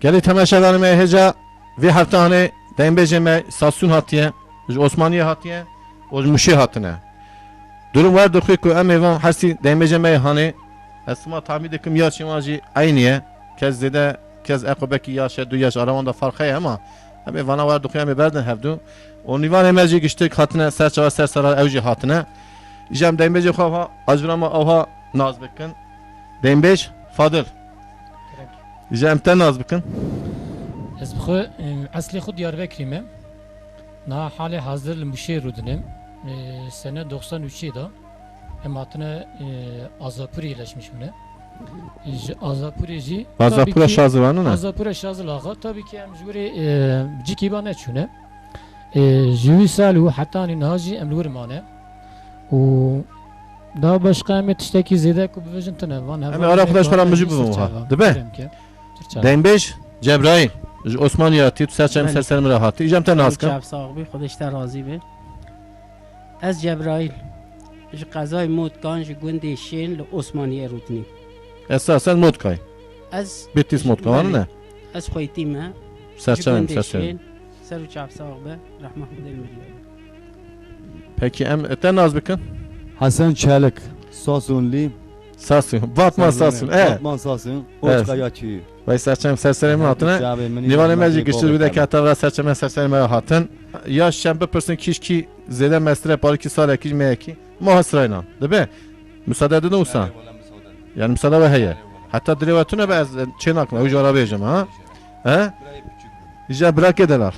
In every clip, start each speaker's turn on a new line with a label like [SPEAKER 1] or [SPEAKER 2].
[SPEAKER 1] Geli temaşalarım heca ve haftane dembeceme Sasun hatiye, Osmaniye hatiye, Muşi hatine. Durum var ki ku emevan hasi dembeceme hani esma tahmin ekim ya çimacı aynıye kez zede kez ekobeki yaş du yaş aramanda farkı ama hem vana var ki hem berden hevdu. O nivan emerci geçtik hatine serçava sersarar evci hatine. İcem dembece khava ajrama avha naz bekin. Dembej Fadıl. İcem ten naz bekin.
[SPEAKER 2] Ez bixwe eslê xwe Diyarbekirî me. Niha halê hazir li Muşê rûdinin sene 93'ê da em hatine Azapurê yerleşmiş bune. Ji Azapurê jî
[SPEAKER 1] Azapura Şazıvanı ne?
[SPEAKER 2] Azapura Şazıl ağa tabii ki em ji werê bicikî ba neçûne. Ji wî sal û hetanî niha jî em li wir mane. û daha başka em tiştekî zêde ku bibêjin tune van
[SPEAKER 1] Em arkadaşlar müzik bu ha. Değil mi? Dembej Cebrail. Osmaniye hatı serçem serserim rahatı. İcem ten naz
[SPEAKER 3] چاپ صاحبی خودش تا راضی به از جبرائیل ج قضای موت کان ج گوندی شین ل عثمانیه رودنی
[SPEAKER 1] Esasen Motkay.
[SPEAKER 3] از
[SPEAKER 1] Bittis Motkay ne?
[SPEAKER 3] از خویتی ما
[SPEAKER 1] Serçem serçem.
[SPEAKER 3] سر و چاپ صاحبه رحمه خدا المریاد
[SPEAKER 1] Peki em ten naz bekin.
[SPEAKER 4] Hasan Çelik, Sasunli,
[SPEAKER 1] Sasun. Batman Sasun.
[SPEAKER 4] Batman Sasun, Oçkayaçı.
[SPEAKER 1] Vay serçem serserim hatına. Nivan emerci geçtir bir de katavra serçem serserim hatın. Ya şembe person kişki zede mestre parki sale ki meyeki. Muhasrayla. Değil mi? Müsaade edin olsa. Yani müsaade ve heye. Hatta direvatuna bez çenakla ucu arabeyeceğim ha. He? İca bırak edeler.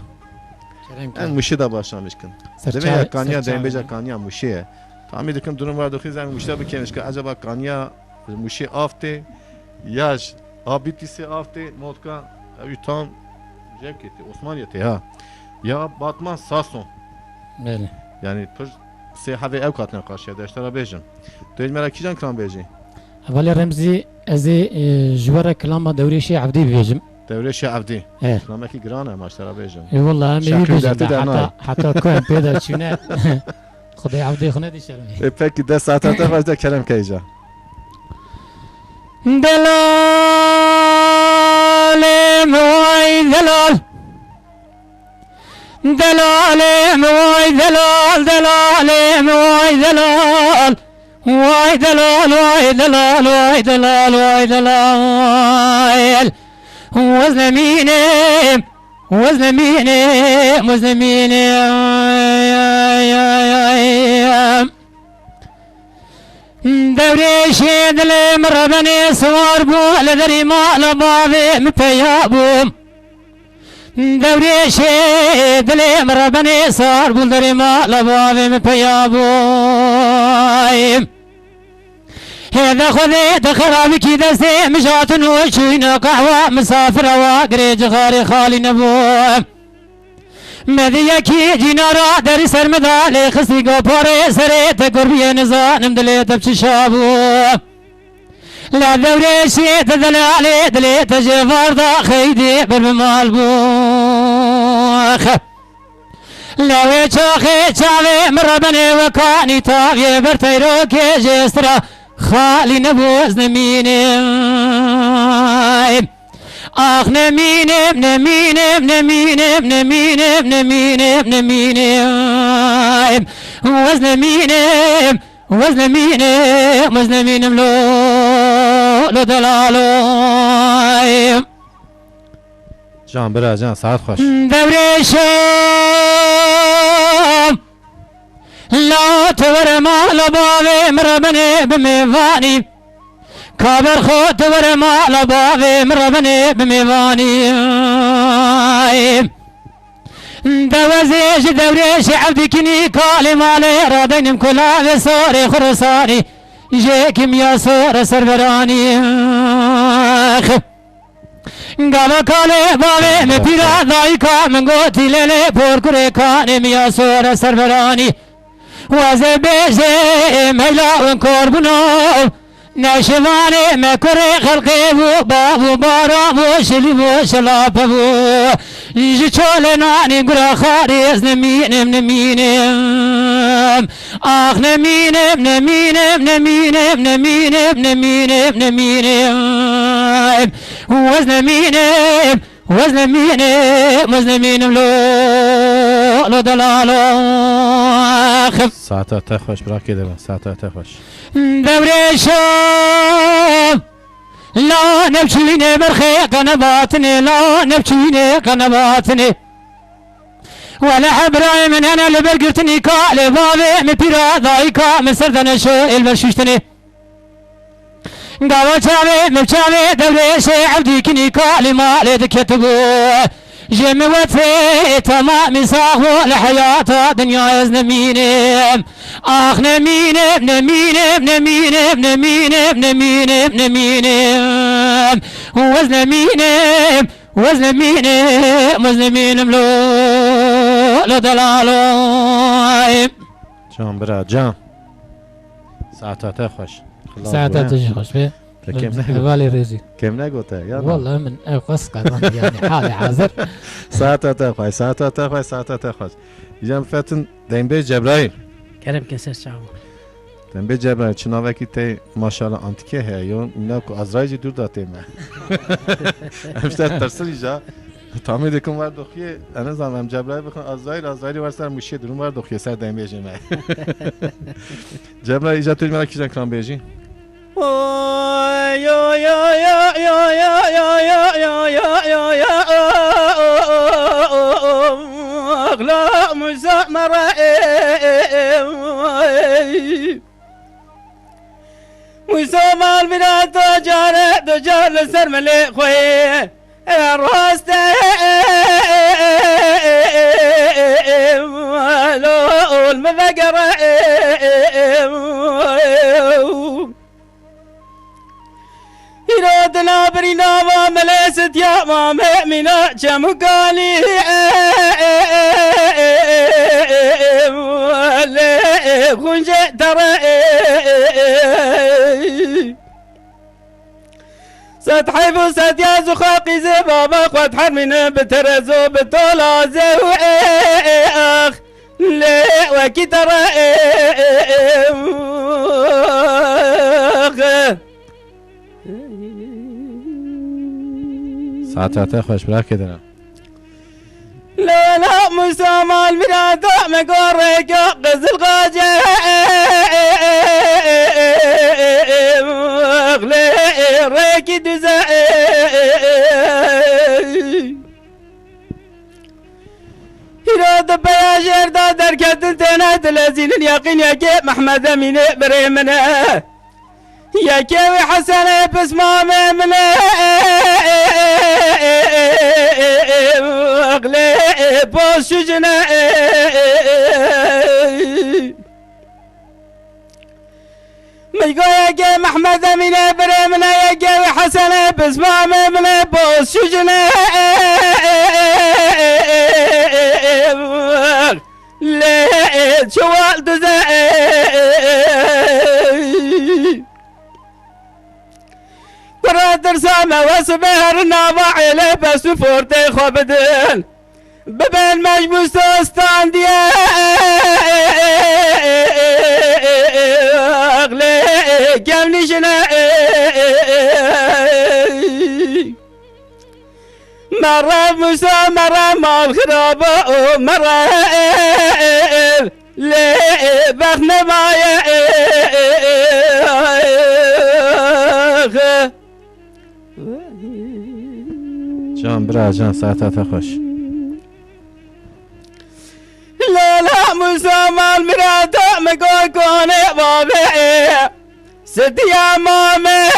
[SPEAKER 1] En muşi da başlamışkın. Değil mi ya kanya dembece kanya muşiye. Tahmin ediyorum durum var dokuz en muşta bir keneşke acaba kanya muşi afte yaş abitisi afte modka tam cevketi Osmaniyeti ha. Ya Batman Sason.
[SPEAKER 2] Bəli.
[SPEAKER 1] Yani pır seyhave ev katına karşıya deştara bejim. Değil merak ediyorum kram beji.
[SPEAKER 2] Evvelê remzî ez ê ji were kilama dewrê Şêh Evdî bibêjim.
[SPEAKER 1] Devre Şavdi.
[SPEAKER 2] Evet.
[SPEAKER 1] Namaki grana maçlara bejim.
[SPEAKER 2] Wallah em ê
[SPEAKER 1] Şakir
[SPEAKER 2] bêjim
[SPEAKER 1] derdi de anay.
[SPEAKER 2] heta ku em pê de çûne Xwedê Evdî xwe nedî şermî.
[SPEAKER 1] Peki de saatata fazla kerem keyca.
[SPEAKER 2] Delalim vay delal Delalim vay delal Delalim vay delal Vay delal vay delal Vay delal vay delal Vazleminim Vazleminim Vazleminim دوري شيد لمربني صور بو لدري ما لبابي مبيابوم دوري شيد لمربني صور بو لدري ما لبابي مبيابوم هذا خذي تخرابي كذا سي مشاتن وشوينا قهوة مسافر واقري جغاري خالي نبوم مديكي جنارا دري سرمدالي خسي قباري سريت قربي نزانم دليت بششابو لا دوري شيت دلالي دليت جفار دا خيدي بالمالبوخ لا ويشاخي شاوي مربني وكاني تاوي برتيروكي جسترا خالي نبوز نميني آخ نمینم نمینم نمینم نمینم نمینم نمینم وز نمینم وز نمینم وز نمینم لو دلالایم
[SPEAKER 1] Can biraz can saat hoş.
[SPEAKER 2] دورشم لا تورما لباوي مربني بميواني كابر خوت ورما لباوي مربني بميواني دوزيش دوريش عبدكني كالي مالي رادينم كلا سوري خرساني جيكم يا سور سربراني قالا كالي باوي مبيرا دايكا من قوتي ليلي بوركوري كاني يا سور سربراني وزي بيجي ميلا ونكوربنو نشواني مكري خلقي بابو بارامو شلبو شلابو يجي تشولناني قرا خاريز نمينم نمينم آخ نمينم نمينم نمينم نمينم نمينم نمينم وز نمينم وزن مين لو دلالو خف
[SPEAKER 1] ساعت خوش براکی دلم ساعت خوش
[SPEAKER 2] دوريشم لا نبشيني برخي قنباتني لا نبشيني قنباتني ولا حبراي من انا اللي برقرتني كالي بابي من بيرا ضايكا من سردنا شو البرشوشتني قاوة شامي مبشامي دوريشي عبدي كني كالي مالي دكتبو جيم وفي تمام صاحو لحياة دنيا يزنمينم آخ نمينم وزنمينم لو دلالو
[SPEAKER 1] جان برا جان ساعت خوش
[SPEAKER 2] ساعتها تجهش به
[SPEAKER 1] كم نقول
[SPEAKER 2] بالي ريزي
[SPEAKER 1] كم نقولته يا
[SPEAKER 2] والله من قصة يعني حالي حاضر
[SPEAKER 1] ساعت خوش جام فتن دنبه جبرائيل
[SPEAKER 3] کرم کسر چاو
[SPEAKER 1] دنبه جبرائيل چناوه کی تی ماشاءالله انتیکه هیون اینا کو ازرایجی دور داته من همشتر ترسلی جا تامی دکم ور دخیه انا زنم جبرائیل بخون ازرایل ور سر موشی درون ور دخیه سر دنبه جمعه جبرائیل ایجا توی مرا کیجن کرام بیجی
[SPEAKER 5] لا مزامرة مزامر بنا دجار لسر ملي خوي الراست لو المذقر إرادنا برينا وملست يا مامنا جمقالي خنجة ترى ستحيب ستياز خاقي زبابا قد حرمنا بترزو بطولا زو اخ لا وكي ترى
[SPEAKER 1] ساعت خوش براکی دلم
[SPEAKER 5] لا لا مسامى المرادة مقورك قزل غاجة ريكي دزا إرادة بياشير دا دركت التنا تلازين اليقين يا كي محمد أمين بريمنا يا كيوي حسن بس ما مملا اغلي بوس شجنا ميقو يا كي محمد امين بريمنا يا كيوي حسن بس ما مملا بوس شجنا ليه شوال برادر سامة وسبهر نابع لبس فورتي خبدل ببن مجبوس استان ديا اغلي كم نشنا مرة موسى مرة مال خرابة مرة ليه بخنا معايا
[SPEAKER 1] جان برا جان ساعت خوش
[SPEAKER 5] لا لا مسامى المرادة مقول كوني بابي ست يا مامي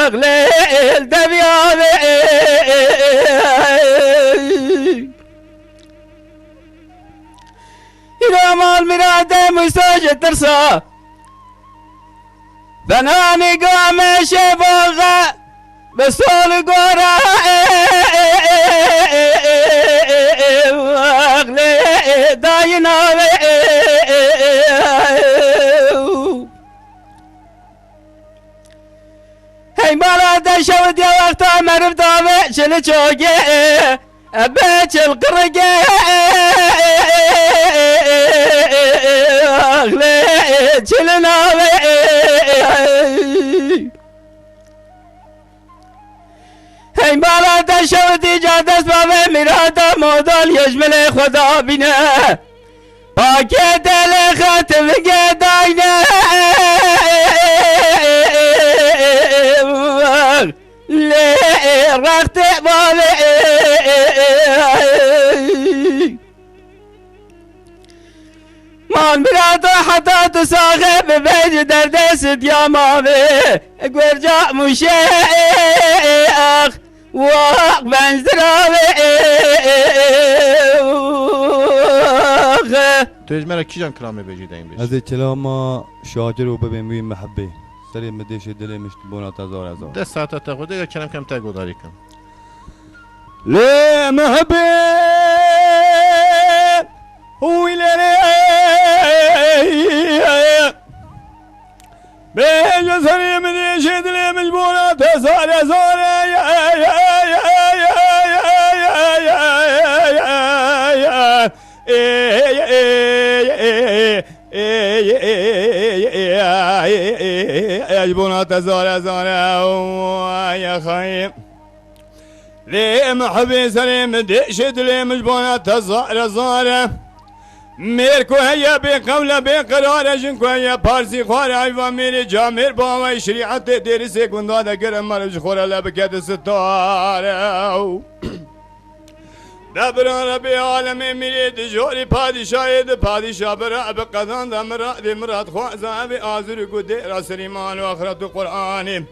[SPEAKER 5] اغلي الدبي إذا ما المرادة مساجة ترسى بناني قام شبغة بسول قرا اغلي داينا هي مالا شود يا وقتا مرف دابي شل شوقي ابيت القرقي اغلي شل نابي این بالا تشوتی جا دست بابه میرادا مودال یجمل خدا بینه پاکه دل خاتم گداینه لی رخت بابه مان برادا حتا تو صاحب بیج در دست یا ماوه گرجا مشیخ واق بنزراوه
[SPEAKER 1] تو اجمرا کی جان کلامه بجی دین بیش
[SPEAKER 4] از کلام شاجر و ببین محبه سری مدش دل مشت بونات هزار هزار
[SPEAKER 1] ده ساعت تا خود یا کلام کم تا گوداری کن
[SPEAKER 4] لی محبه ویلره بیش سری مدش دل مشت بونات هزار هزار يجبونات زارة زارة يا خايم ليه محبي سليم دشت ليه مجبونات زارة زارة ميركو هيا بقولة بقرارة جنكو هيا بارسي خوارة عيفا ميري جامير باوي شريعة ديري سيكون دادا قرم مرج خورة لبكات ستارة دبر ربي عالمي مريد جوري پادشاه ده پادشاه برا بقدان ده مراد مراد خوازا بي آزر قد رسلمان واخرت قرآن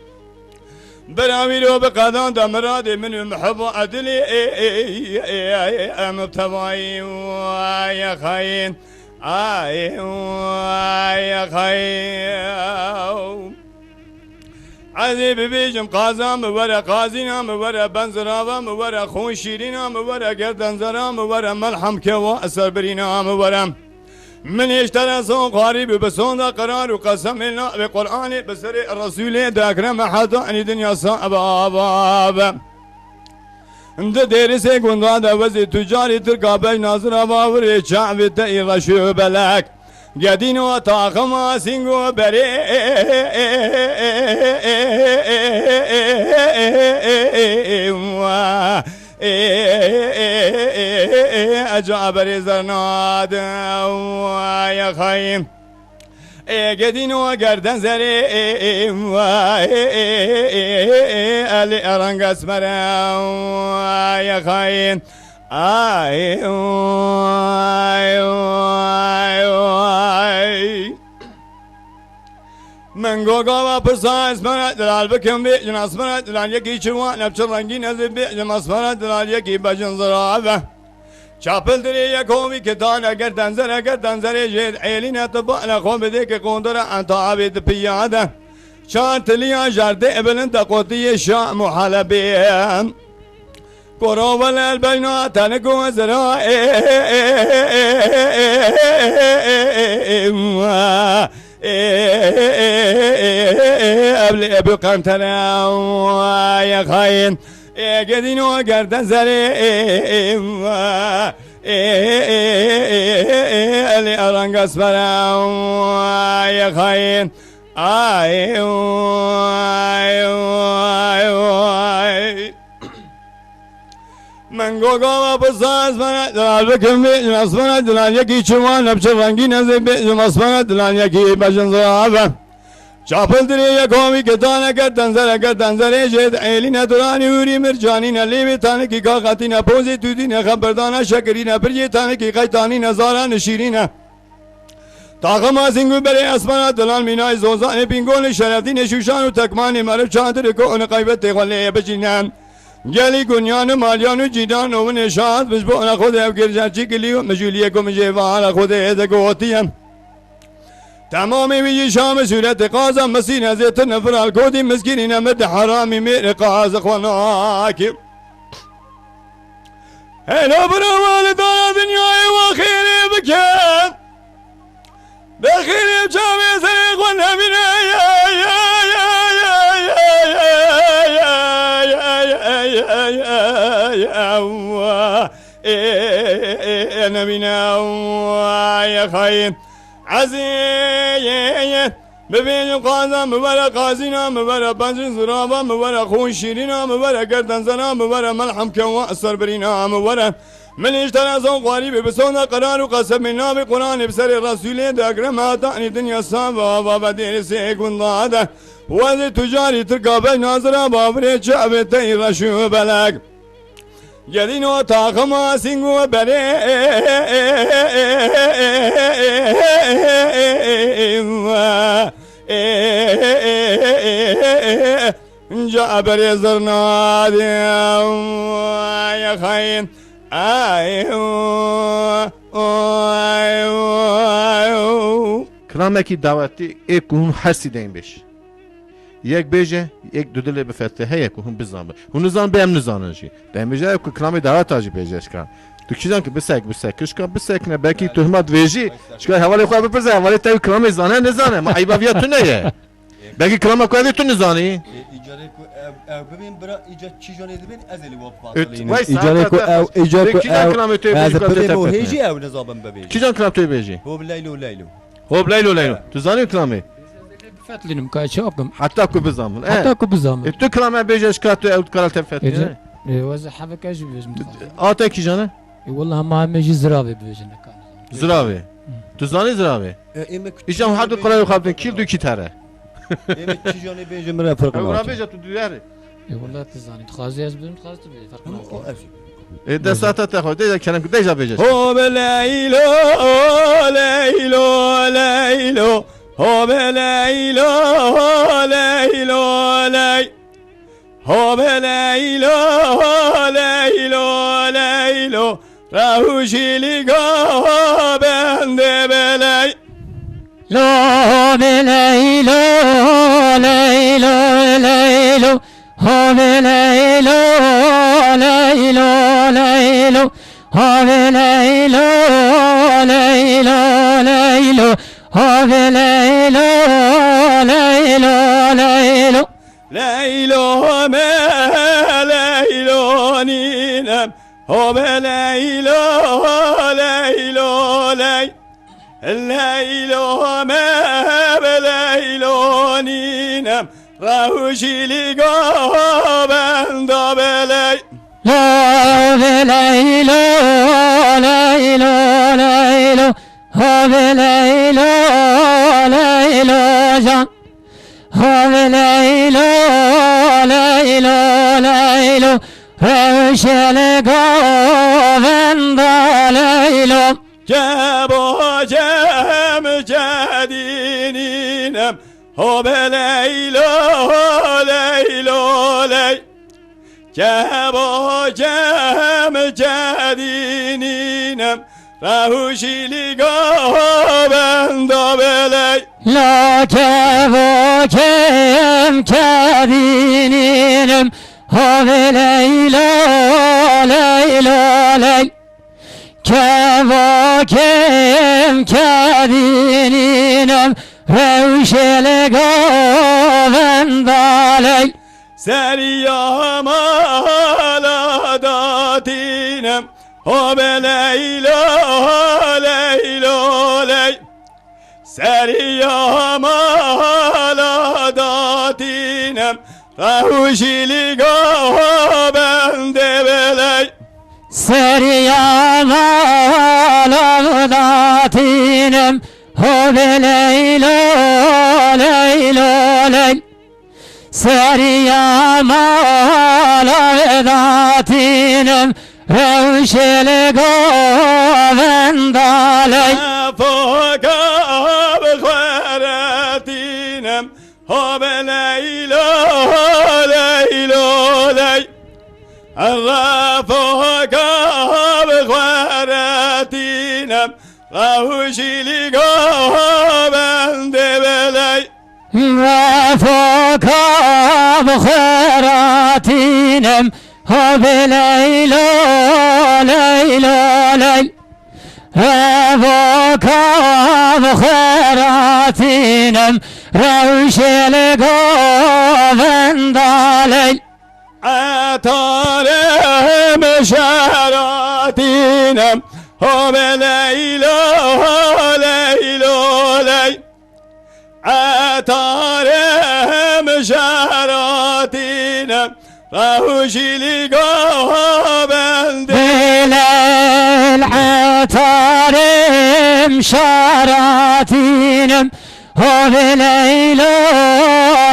[SPEAKER 4] براويلو بقدان ده مراد من محب عدلي مبتواي يا خاين يا خاين عذيب بيجم قازم مبارا قازينا مبارا بنزراوا مبارا خون شيرينا مبارا گردن زرا مبارا ملحم كوا اثر برينا مبارا من اشترى صون قريب بصون قرار وقسم لنا بقرآن بسر الرسول داكرم حتى ان دنيا صعب باب انت ديرسي قندا دوزي تجاري ترقابي ناظر باوري شعب تايغ شو بلاك قدينو طاقم سينغو بري اجابري زرناد يا خايم قدينو قردن زري اللي ارنق اسمر يا خايم من گوگا و پرسان اسمرت دلال بکم بیجن اسمرت دلال یکی چوان نبچه رنگی نزد بیجن اسمرت دلال یکی بجن زرابه چاپل دری یکومی کتان اگر تنزر جید عیلین تبان خوم بده که قندر انتا عبید پیاده چان تلیا جرده ابلن تقوطی شاء محلبیم قرابل البينات تنقو زراء قبل ابو قنتنا يا خاين قدينو قردن زري اللي ارنق اسفرا يا خاين من گوگا و پساز من دلال بکم بیجم اسمن دلال یکی چوان نبچه رنگی نزد بیجم اسمن دلال یکی بجن زرابه چاپل دری یکومی کتانه کردن زره جد عیلینه دورانی وری مرجانینه لیوی تانه کی کاقاتینه پوزی تودینه خبردانه شکرینه پرجی تانه کی قیتانینه زارانه شیرینه طاقم آزینگو بری اسمن دلال مینای زوزان پینگول شرفتین شوشان و تکمانی مرف چادر کون قیبت تیغلی بجینم گلی گنیان مالیان و جیدان و نشاد بشبون خود او گرجرچی کلی و مجولیه کو مجیوان خود ادگوتیم تمامی وی شام صورت قازم مسین ازیت نفر الکودی مسکینین مد حرامی میر قاز خوناکی هلو برو والدان دنیای و خیری بکن بخیری بچاوی سریق و نبینه نبينا يا خاين عزيز ببینیم قاضا مبارا قاضینا مبارا پنج زرابا مبارا خون شیرینا مبارا گردن زنا مبارا ملحم کوا اثر برینا مبارا من اشترى زون قريب بسونا قرار وقسم من نام قرآن بسر الرسول داكرم هاتاني دنيا صابا بابا دير سيكون ضادا وزي تجاري ترقى ناظرة بابري شعب تير شو بلاك يدينو تاخما سينغو بري جابر يزرنا يا خاين
[SPEAKER 1] Krameki daveti ek hun hasi deyin beş. Yek beje, yek düdüle bir fethe heye ku hun bizan be. Hun zan be em nizanın ji. Deyin beje ku krami davet acı beje şka. Tu kişiden ki bisek kışka bisek ne belki tuhmat veji. Şka havale kwa bepeze havale tayi krami zane ne zane. Ma ayıba viya tu ne ye. Belki krama kwa tu ne zani.
[SPEAKER 6] İcare ku bebin bira icat çijan edibin ezeli vap
[SPEAKER 1] İcare ku
[SPEAKER 6] icat ku
[SPEAKER 1] Kişiden krami tu beji kwa
[SPEAKER 6] bebin o
[SPEAKER 1] tu
[SPEAKER 6] heji ev ne zaben bebeji.
[SPEAKER 1] Kişiden krami tu beji.
[SPEAKER 6] Ho bileylo leylo.
[SPEAKER 1] Hop leylo. Tu zani krami.
[SPEAKER 2] Fetlinim kay çapım.
[SPEAKER 1] Hatta ku bizamın.
[SPEAKER 2] Hatta ku bizamın.
[SPEAKER 1] Tu krami beje şka tu evt karal tefethe.
[SPEAKER 2] وز حبك اجي بيجم
[SPEAKER 1] Ata kişana.
[SPEAKER 2] والله ما مجي زرابي بيجنا كان
[SPEAKER 1] Ziravi. Tu zani ziravi. İşte hatta karar kaptın kil du kitare.
[SPEAKER 6] Emek çijan ebejim bira farkı
[SPEAKER 1] Eura
[SPEAKER 6] var.
[SPEAKER 1] beje tu duyari.
[SPEAKER 2] والله تزاني تخازي از بيجم تخازي تبي فرق ما
[SPEAKER 1] Desata te xoy deja kelam deja beje.
[SPEAKER 4] هو بليلو ليلو ليلو هو بليلو ليلو لي هو بليلو ليلو ليلو راهوشي لقا بند بلي
[SPEAKER 2] لا بليلو ليلو ليلو هو بليلو ليلو ليلو هو بليلو ليلو ليلو هو بليلو ليلو ليلو
[SPEAKER 4] ليلو ما ليلو نينم هو بليلو ليلو لي الليلو ما بليلو نينم راهوشي لقا بند بلي
[SPEAKER 2] لا بليلو ليلو ليلو هو بليلو ليلو جان هو بليلو ليلو ليلو روش القوم ليلو
[SPEAKER 4] جابو جام جدينينم هو بليلو ليلو لي جابو جام جدينينم راهوشي لقا بند بلي
[SPEAKER 2] لا كم كدينينم هو بليلو ليلو لي كم كدينينم روش القوم ضالي
[SPEAKER 4] سريا مالا داتينم هو بليلو ليلو لي سريا مالا داتينم راهوشي لقا بند بلي
[SPEAKER 2] سريا مالغداتينم هو بليلو ليلو لي سريا مالغداتينم روش القوم ضالي
[SPEAKER 4] فوق بخيراتينم هو بليلو ليلو لي الرافوق بخيراتينم راهوشي لقا بند بلي
[SPEAKER 2] رافوك بخيراتينم هو بليلو ليلو لي رافوك بخيراتينم روش القوم ضالي
[SPEAKER 4] عطار مشاراتينم هو بليلو ليلو لي عطارم شراتینم راوشیلی گابنده
[SPEAKER 5] بلال عطارم شراتینم هو ليلو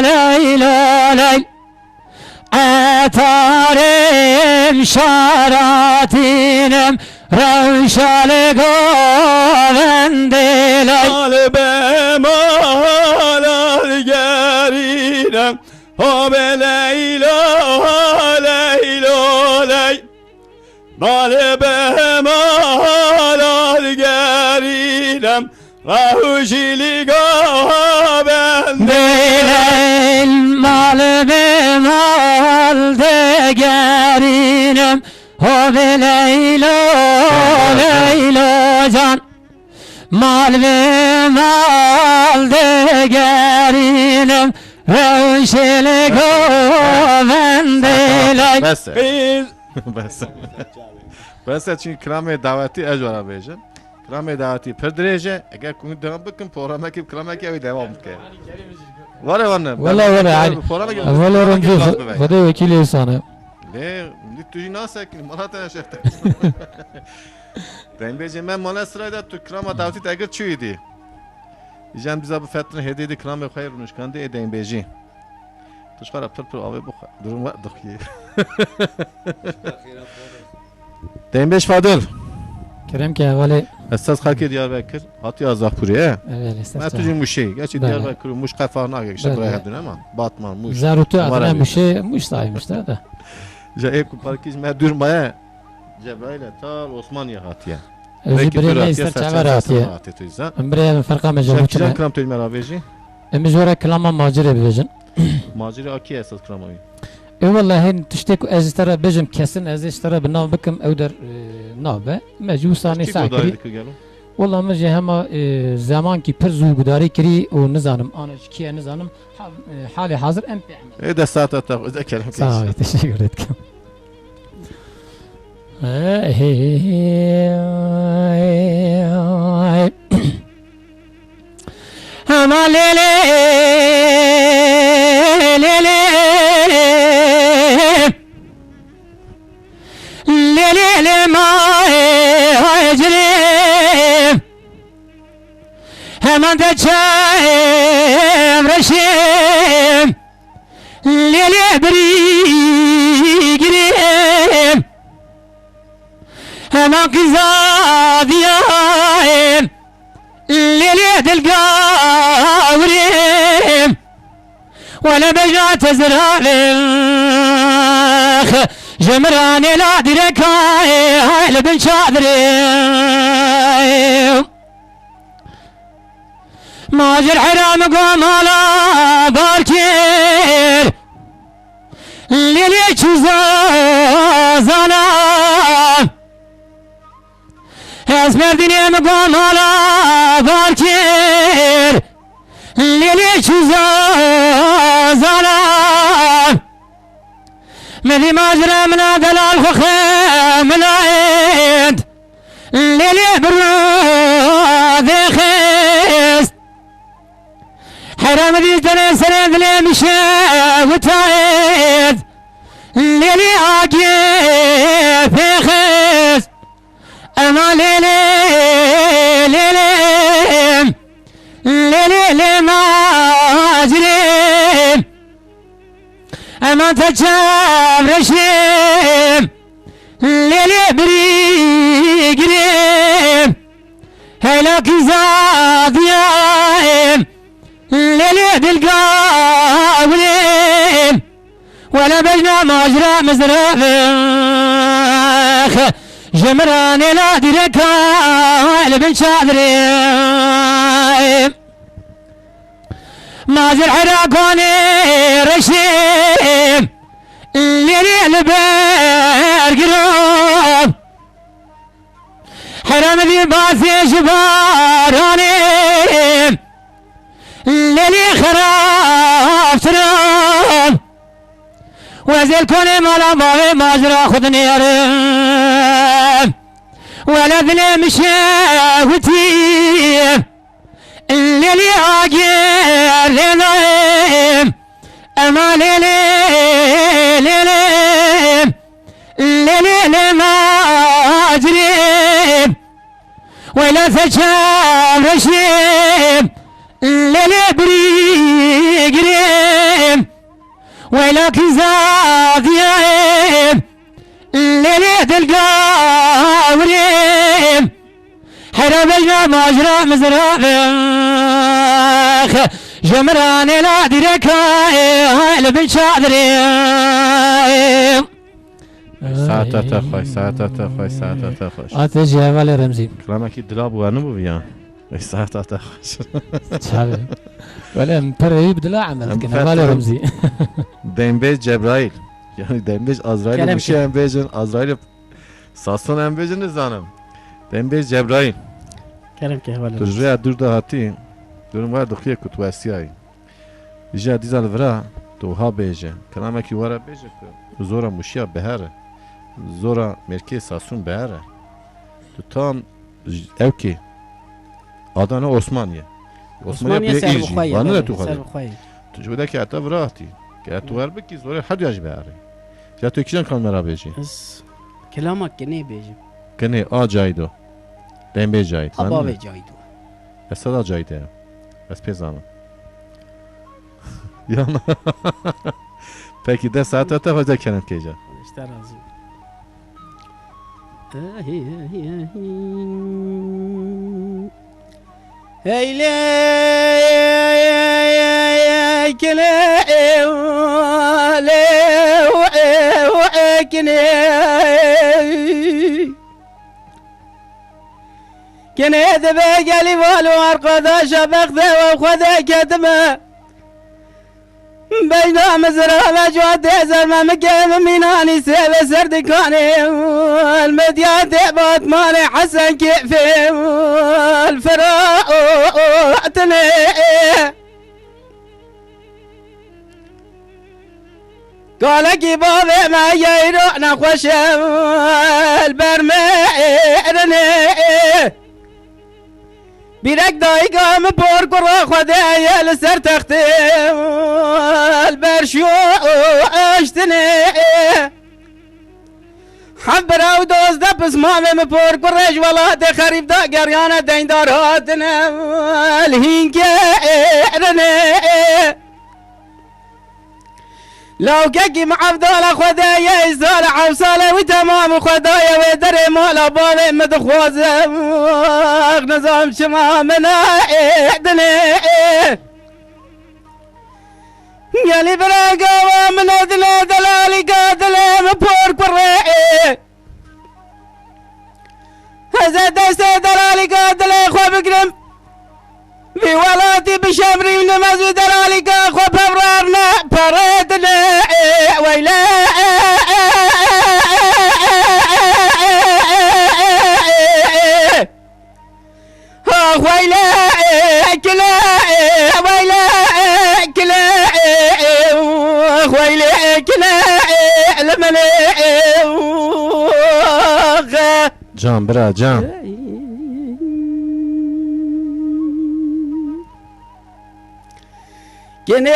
[SPEAKER 5] ليلو ليل عطارم شراتینم روشال گوندلی
[SPEAKER 4] قلبم آلالگرینم هم لیلا لیلا لی قلبم آلالگرینم روشیلی گابنده
[SPEAKER 5] لیل مال به مال دگرینم هو لیلا لیلا جان مال به مال دگرینم روشل گوندلی
[SPEAKER 1] بس
[SPEAKER 4] قیز
[SPEAKER 1] بس بس چون کلام دعوتی اجوارا بیجن کلام دعوتی پر درجه اگر کنی devam بکن پرامه که کلامه که devam که واره وانه
[SPEAKER 2] والله ولا عادي ولا رمزي خدي وكيل يسانه
[SPEAKER 1] نه توی ناسکنی مالات نشفته دیم بیجه من مال اسرائیل تو کلام دعوتی اگر چویدی ایجان بیزا bu فتره هدیه کلام خیر نشکنده دیم بیجی تشکر پر آوه بخور درم وقت دخیه دیم بیش فادل
[SPEAKER 2] كريم كي اولي
[SPEAKER 1] استاذ خالك دياربكر هاتي ازاخپوریه
[SPEAKER 2] اولي
[SPEAKER 1] ما توجي موشي گچ
[SPEAKER 2] بله.
[SPEAKER 1] دياربكر موش قفانا گچ
[SPEAKER 2] بله.
[SPEAKER 1] برای هدون اما باتمان موش
[SPEAKER 2] زاروتو
[SPEAKER 1] أمارة
[SPEAKER 2] ادنا
[SPEAKER 1] بيه.
[SPEAKER 2] مشي مش صايم مش هذا
[SPEAKER 1] جا ايكو باركيز ما durmaya جبرائيل تال عثمانية هاتيه
[SPEAKER 2] جبريل ما يستر تعبراتي
[SPEAKER 1] تويزا
[SPEAKER 2] امبري فرقه
[SPEAKER 1] جاكيجان
[SPEAKER 2] مجموعه
[SPEAKER 1] كلام توي مرابيجي
[SPEAKER 2] مجورا كلام ماجري بيجن
[SPEAKER 1] ماجري اكي اساس كلامي
[SPEAKER 2] اي والله هين تشتكو از ترى بجم كسن از ترى بناو بكم اودر نابه مجوساني ساكري والله مجي هما زمان كي برزو قداري كري ونزانم انا كي نزانم حالي حاضر ام بي
[SPEAKER 1] ايه ده ساعة تاخذ اذا كلام
[SPEAKER 2] صافي تشكر لك هما ليلي ليلي ليلي ما يجري هما دجام رشيم ليلي بريقريم هما قزاديام ليلي دلقاوريم ولا بجا تزرالخ جمراني لا دركاي هاي لبن شاذريم ماجر حرام قوم على باركير ليلي تشوزانا اسمر دنيا مقوم على باركير ليلي تشوزانا مذي ماجر من دلال خخام العيد ليلي برو خيست حرام ذي تنسرد لي مشى وتعيد ليلي عاقب في خيس انا ليلي ليلي ليلي لي ما اجري اما تجاب رشيم ليلي بريقريم هلاك زاديام ليلي بالقاولين ولا بجنا مجرى مزرافخ جمراني لا دركا لبن شاذرين مازل عراقوني رشيم ليلي البرقروب حرام ذي باثي جباراني ليلي خراب تراب وزيل كوني مالا ماوي ماجرا خذني يرم ولا ذلي مشاوتي
[SPEAKER 5] لیلی آگیر لیم اما لیلی لیم لیلی لیم آجریم ولا فشام رشيم ليلي بريقريم ولا كزاذيم ليلي دلقاوريم حرب المجرى مزرابخ جمراني لا دركاي لبن شادريم
[SPEAKER 1] ساعتت خوش ساعتت خوش ساعتت خوش
[SPEAKER 2] آتش جوال رمزی
[SPEAKER 1] کلامکی دلاب و نبو بیان ساعتت خوش
[SPEAKER 2] شابه ولی پرهی بدلا عمل کنه ولی رمزی
[SPEAKER 1] دنبیج جبرائیل یعنی دنبیج آزرائیل
[SPEAKER 3] کلام
[SPEAKER 1] میشه انبیجن آزرائیل ساسون انبیجن نزانم دنبیج جبرائیل
[SPEAKER 3] كلام كهوالي
[SPEAKER 1] تجربه دور دهاتی دورم وارد دخیه کتواسیایی جا دیزال ورا تو ها بیجه کلامکی وارا بیجه که زورا موشیا بهره زورا مرکی ساسون بهره تو تام اوکی آدانه عثمانیه
[SPEAKER 3] عثمانية
[SPEAKER 1] بیه
[SPEAKER 3] سر
[SPEAKER 1] ایجی
[SPEAKER 3] بخوية
[SPEAKER 1] وانه تو
[SPEAKER 3] سر
[SPEAKER 1] خاله
[SPEAKER 3] بخوية
[SPEAKER 1] تو جوده که اتا وراتی که اتو ور بکی زوره حد یاج بهره جا تو کیجان کان مرا بیجی
[SPEAKER 3] بس كلامك كني بيجي
[SPEAKER 1] کنه آ جایدو دن بی جاید
[SPEAKER 3] أبا بيجايدو
[SPEAKER 1] استادا جایده بس پیزانم یا نه پکی ده ساعت تا فجا کنم که جا
[SPEAKER 3] اشترازي هاي لي كلا كني ذبق لي والو ارقد شبخ ذا وخذ كتمه بين مزرعة جواد زلمة مكان ميناني سيب سردكاني المديات بات مالي حسن كيفي الفراء قال كي بابي ما يروحنا خوش البرميرني بیرک دایگام پر کرا خدای لسر تخت البرشو اشتنه حبر او دوزده پس مامم پر کرش ولاد خریب دا گریان دیندار هاتنه الهین که ارنه لو كي معفضال خداي ازال عفصاله وتمام خداي ودر مال بال مدخوز نظام شمامنا احدني يلي براقا من ادنى دلالي قاتل مبور قرئ هذا دست دلالي قاتل خو بقرم في ولاتي بشمري ونمز دلالي خو ببرارنا بردنا ويلا ويلا كلا ويلا كلا ويلا كلا لمن
[SPEAKER 1] جان برا جان
[SPEAKER 5] كنيد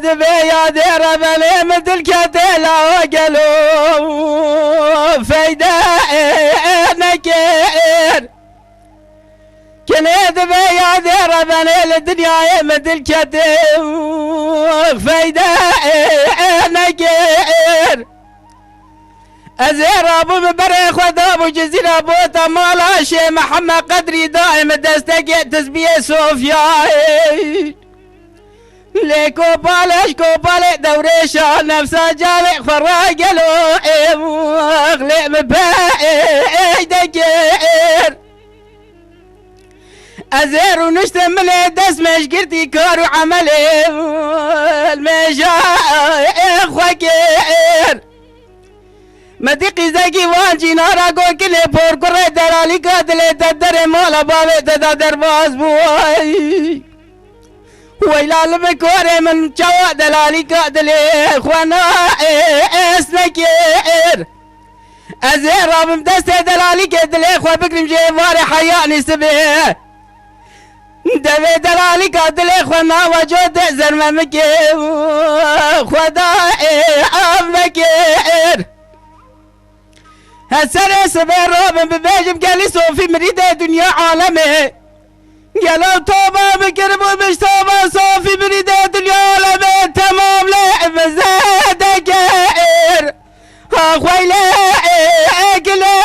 [SPEAKER 5] بيا دير بلي مثل كتلا وقلو فايدة نكير كنيد بيا دير بلي الدنيا مثل كتلا فايدة نكير أزير أبو مبرخ ودا أبو جزيرة أبو تمالا شي محمد قدري دائم دستك تسبيه صوفيا ليكو بالش كوبالي دوريشا نفسه جالي فراقلو اغلي مباي دقير أزير ونشتم من دس مشقرتي كارو عملي المشايخ وكير مدقي زكي وانجي نارا قول كلي بور قرر دلالي قاتلي تدري مولا بابي تدر باز بواي ويلا المكوري من جوا دلالي قاتلي خوانا اسنكير از رابم دست دلالی که دل خو بکرم جوار حیانی سبه دوی دلالی که دل خو نواجد زرمم که خدا مکر هسر سبه رابم ببیجم گلی صوفی مرید دنیا عالمه گلو توبه بکرم و مشتابه صوفی مرید دنیا عالمه تمام لعب زدگر خويلا كلا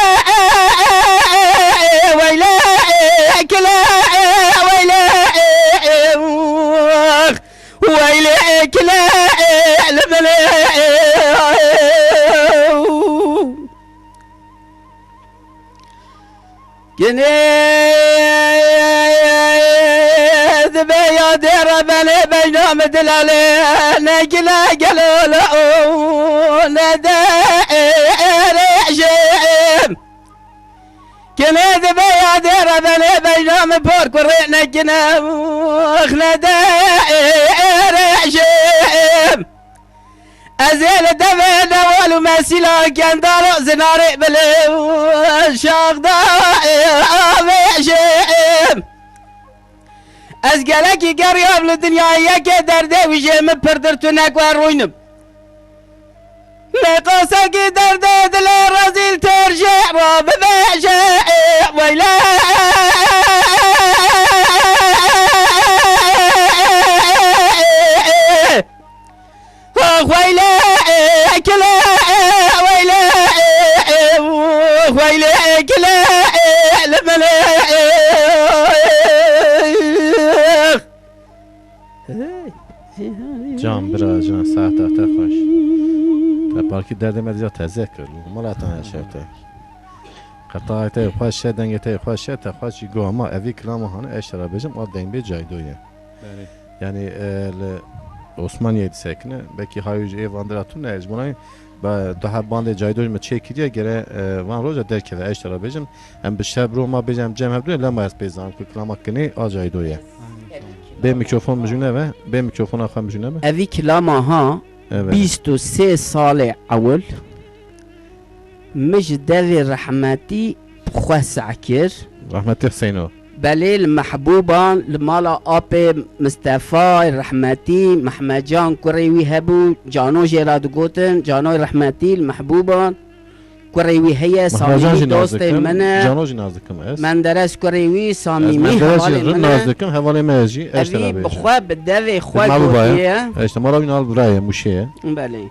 [SPEAKER 5] ويلا كلا ويلا ويلا كلا لبلا ذبي يا دير بني بينام دلالي نقلا قالوا كنا ذبي يا دير بني بينام بورك ورينا كنا اخنا داير شيم ازيل دفع نوال ومسيلا كان دارو زناري بلو شاق داير شيم از گلکی گریاب لدنیایی که درده ویژه مپردرتو نکوار روینم مقاسه که درده دل رزیل ترجع را ببعجه ویلا ويلا كلا ويلا ويلا كلا لملا
[SPEAKER 1] جان برا جان ساعت تا خوش تا پارکی درد مدیا تذکر ملاتان شفته قطعه خوش دنگه خوش تا خوش گوما اوی کلام هانه اشترا بجم آد دنگ به جای دویه یعنی عثمانیه سکنه بکی هایوج ایواندراتون نه اجماعی با ده باند جای دوی ما چکیه گره وان روزا درکه اشترا بجم هم به شب رو ما بجم جمع بدون لما از بیزام که کلام کنی آ جای دویه به میکروفون بجونه و به میکروفون آخام بجونه و
[SPEAKER 5] اوی کلام ها 23 سال اول مش دوی رحمتی خواه عکر
[SPEAKER 1] رحمت حسینو
[SPEAKER 5] بله المحبوبان لمالا آب مصطفى رحمتی محمد جان كريوي هبو جانو جيراد گوتن جانو رحمتی المحبوبان كريوي هي سامي دوست منه
[SPEAKER 1] جانو نازدکم است
[SPEAKER 5] من درس كريوي سامي
[SPEAKER 1] حوالی منه نازدکم حوالی ماجی اشترا
[SPEAKER 5] ابي
[SPEAKER 1] بیش
[SPEAKER 5] بخوا بدوي خوا گوتیه
[SPEAKER 1] اشتما را بینال برای موشه
[SPEAKER 5] بله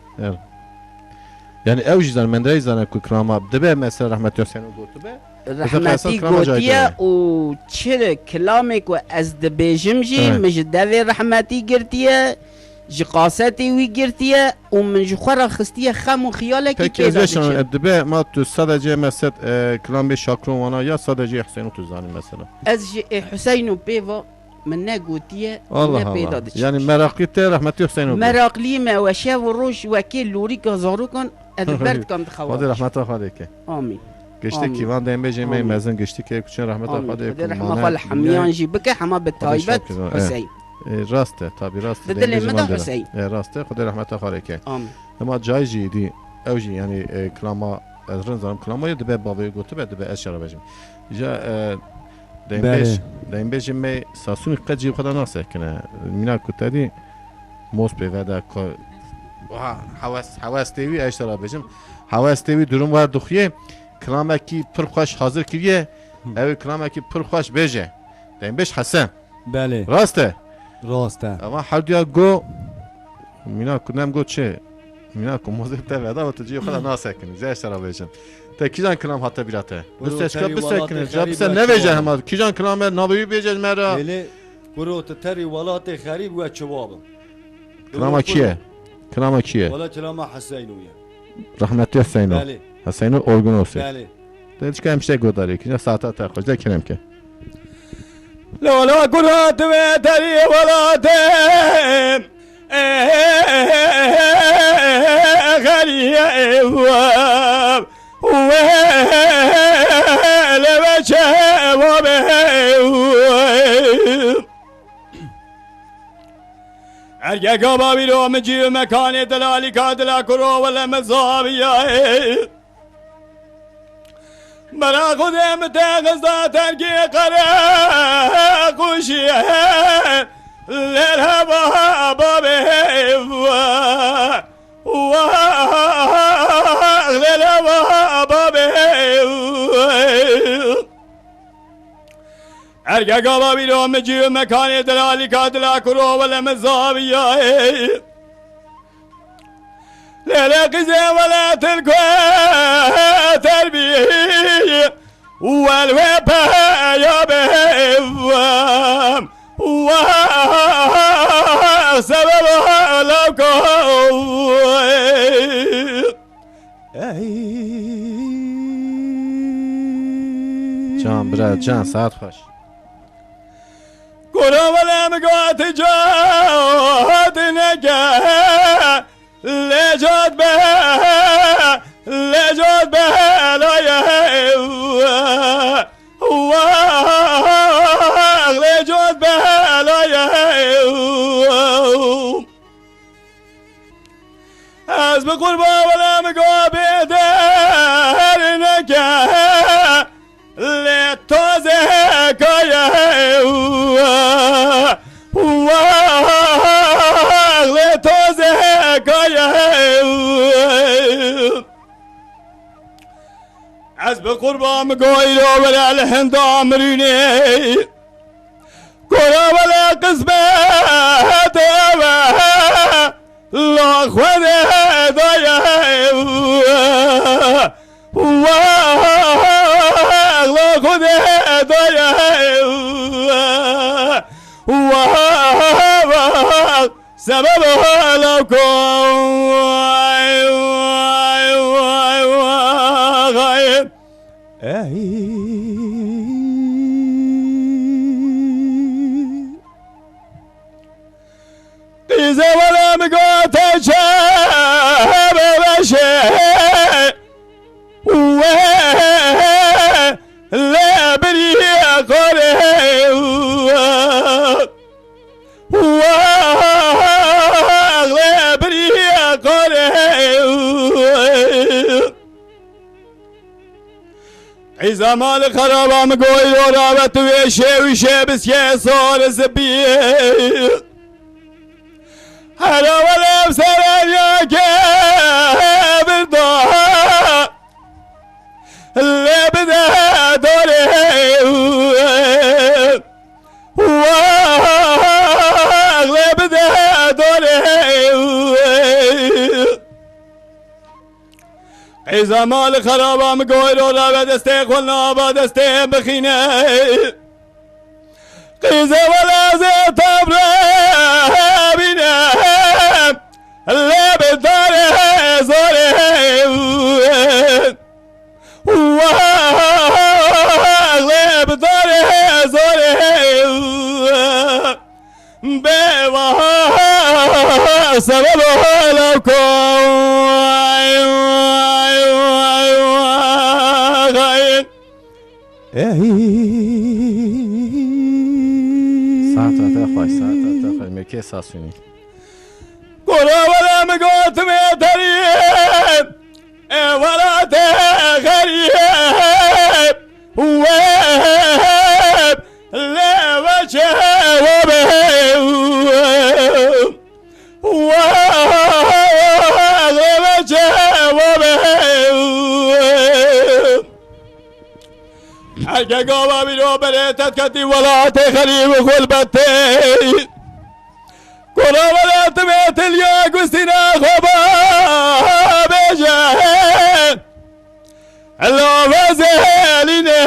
[SPEAKER 1] یعنی اوجی زن من درای زن که کراما دبه مثل رحمت حسینو گوتو به
[SPEAKER 5] رحمتی گوتیه و چه کلامک و از دبیجم جی مش دوی رحمتی گرتیه جی قاستی وی گرتیه و من جی خورا خستیه خم و خیاله که پیدا بشه
[SPEAKER 1] دبه ما تو صدجه مثل کلام به شاکروانا یا صدجه حسینو تو زانی مثلا
[SPEAKER 5] از جی حسینو بیوا من نگوتیه نه پیدا دچ
[SPEAKER 1] یعنی مراقی ته رحمتی حسینو
[SPEAKER 5] مراقلی ما و شب و روش وکیل لوری که زارو کن ادبرد کم
[SPEAKER 1] خدا رحمت خدا که
[SPEAKER 5] آمین
[SPEAKER 1] گشتی کیوان دیم بجیم می مزن گشتی که کچن رحمت خدا
[SPEAKER 5] که رحمت خدا حمیان جی بکه حما به تایبت حسین
[SPEAKER 1] راسته تابی راسته
[SPEAKER 5] دل مدا حسین
[SPEAKER 1] راسته خدا رحمت خدا که
[SPEAKER 5] آمین
[SPEAKER 1] اما جای جی دی اوجی یعنی کلاما از رنزارم کلاما یه دبه بابی گوته به دبه اشاره بجیم جا دیم بجیم می ساسونی قدی خدا ناسه کنه مینا کتادی موس پیوده که حواس تیوی اشترا بجم حواس تیوی درم وار دخیه کلامه کی پر خوش حاضر کریه اوی کلامه کی پر خوش بیجه دیم بیش حسن
[SPEAKER 6] بله
[SPEAKER 1] راسته
[SPEAKER 6] راسته
[SPEAKER 1] اما حدیا گو مینا کنم گو چه مینا کن موزه تبعده و تجیه خدا ناسه کنی زی اشترا بجم تا کیجان کلام حتی بیراته بسته کنه جا بسته نویجه همه کیجان کلامه نابوی بیجه مرا
[SPEAKER 6] بله برو تری ولات خریب و چوابم
[SPEAKER 1] کلامه کیه کلامه کیه
[SPEAKER 6] ولا کلام حسینویه
[SPEAKER 1] رحمتی حسینو
[SPEAKER 6] بله
[SPEAKER 1] حسینو ارگونوسی
[SPEAKER 6] بله
[SPEAKER 1] دیدش که همشه گوداری که ساعت تا خوش دکنم که
[SPEAKER 4] لولا كنت بتري ولات غالية ارجع قبابي لو مجي مكاني دلالي كادلا كرو ولا مزابيا برا خودم تغذا ترکی قره خوشیه لرهبا بابه لرهبا بابه ارگه گابا بیرو مجیو مکانی دلالی که دلا کرو ولم زاویه لیله قزه ولا تلکو تربیه والوبا يا بهم سببها لكم
[SPEAKER 1] جان برات جان ساعت خوش
[SPEAKER 4] قولوا ولا مقات جات نجا لجات به لجات به لا يهوى لجات به لا يهوى از بقربا ولا مقابل دار نجا لتوزك يهوى لتوزك يهوى از بقربان مقايلو ولا الهند عمريني كورا ولا قسمت لا خذ ضيا لا خذ ضيا سببها لكم إذا ولا مقاط شاب بشيء لا بريء قره لا بريء قره إذا مال خرابة مقوي ورابط ويشي بس يصور زبيه هلا ولا بسرعة يا كابر ضاع اللي بدا دوري اللي بدا دوري إذا مال خرابة مقوي ولا بدستيق ولا بدستيق بخينه قيزة ولا زيت أبرابنا اللي بداره زوره اللي بداره زوره بيوه سببه لكم
[SPEAKER 1] که ساسونی
[SPEAKER 4] قرا ولا مقوت ميتريب ولا تغريب واب لا وجه وبهب ولا وجه وبهب حاجة قوة بلو بريتت كتي ولا تغريب غلبتي كنا ولا تبيت الياق وستنا خبا بجهل الله وزهلنا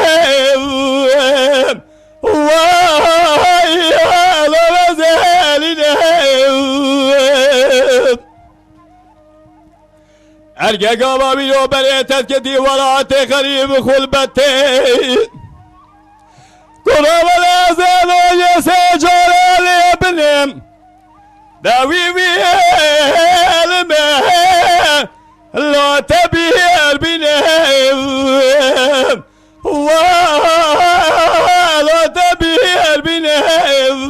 [SPEAKER 4] الله وزهلنا ارجع قابا بيو بريتت كتي ولا تخريب خلبتي كنا ولا زالوا يسجل لابنهم داوي بالمه لا تبير بنهم لا تبير بنهم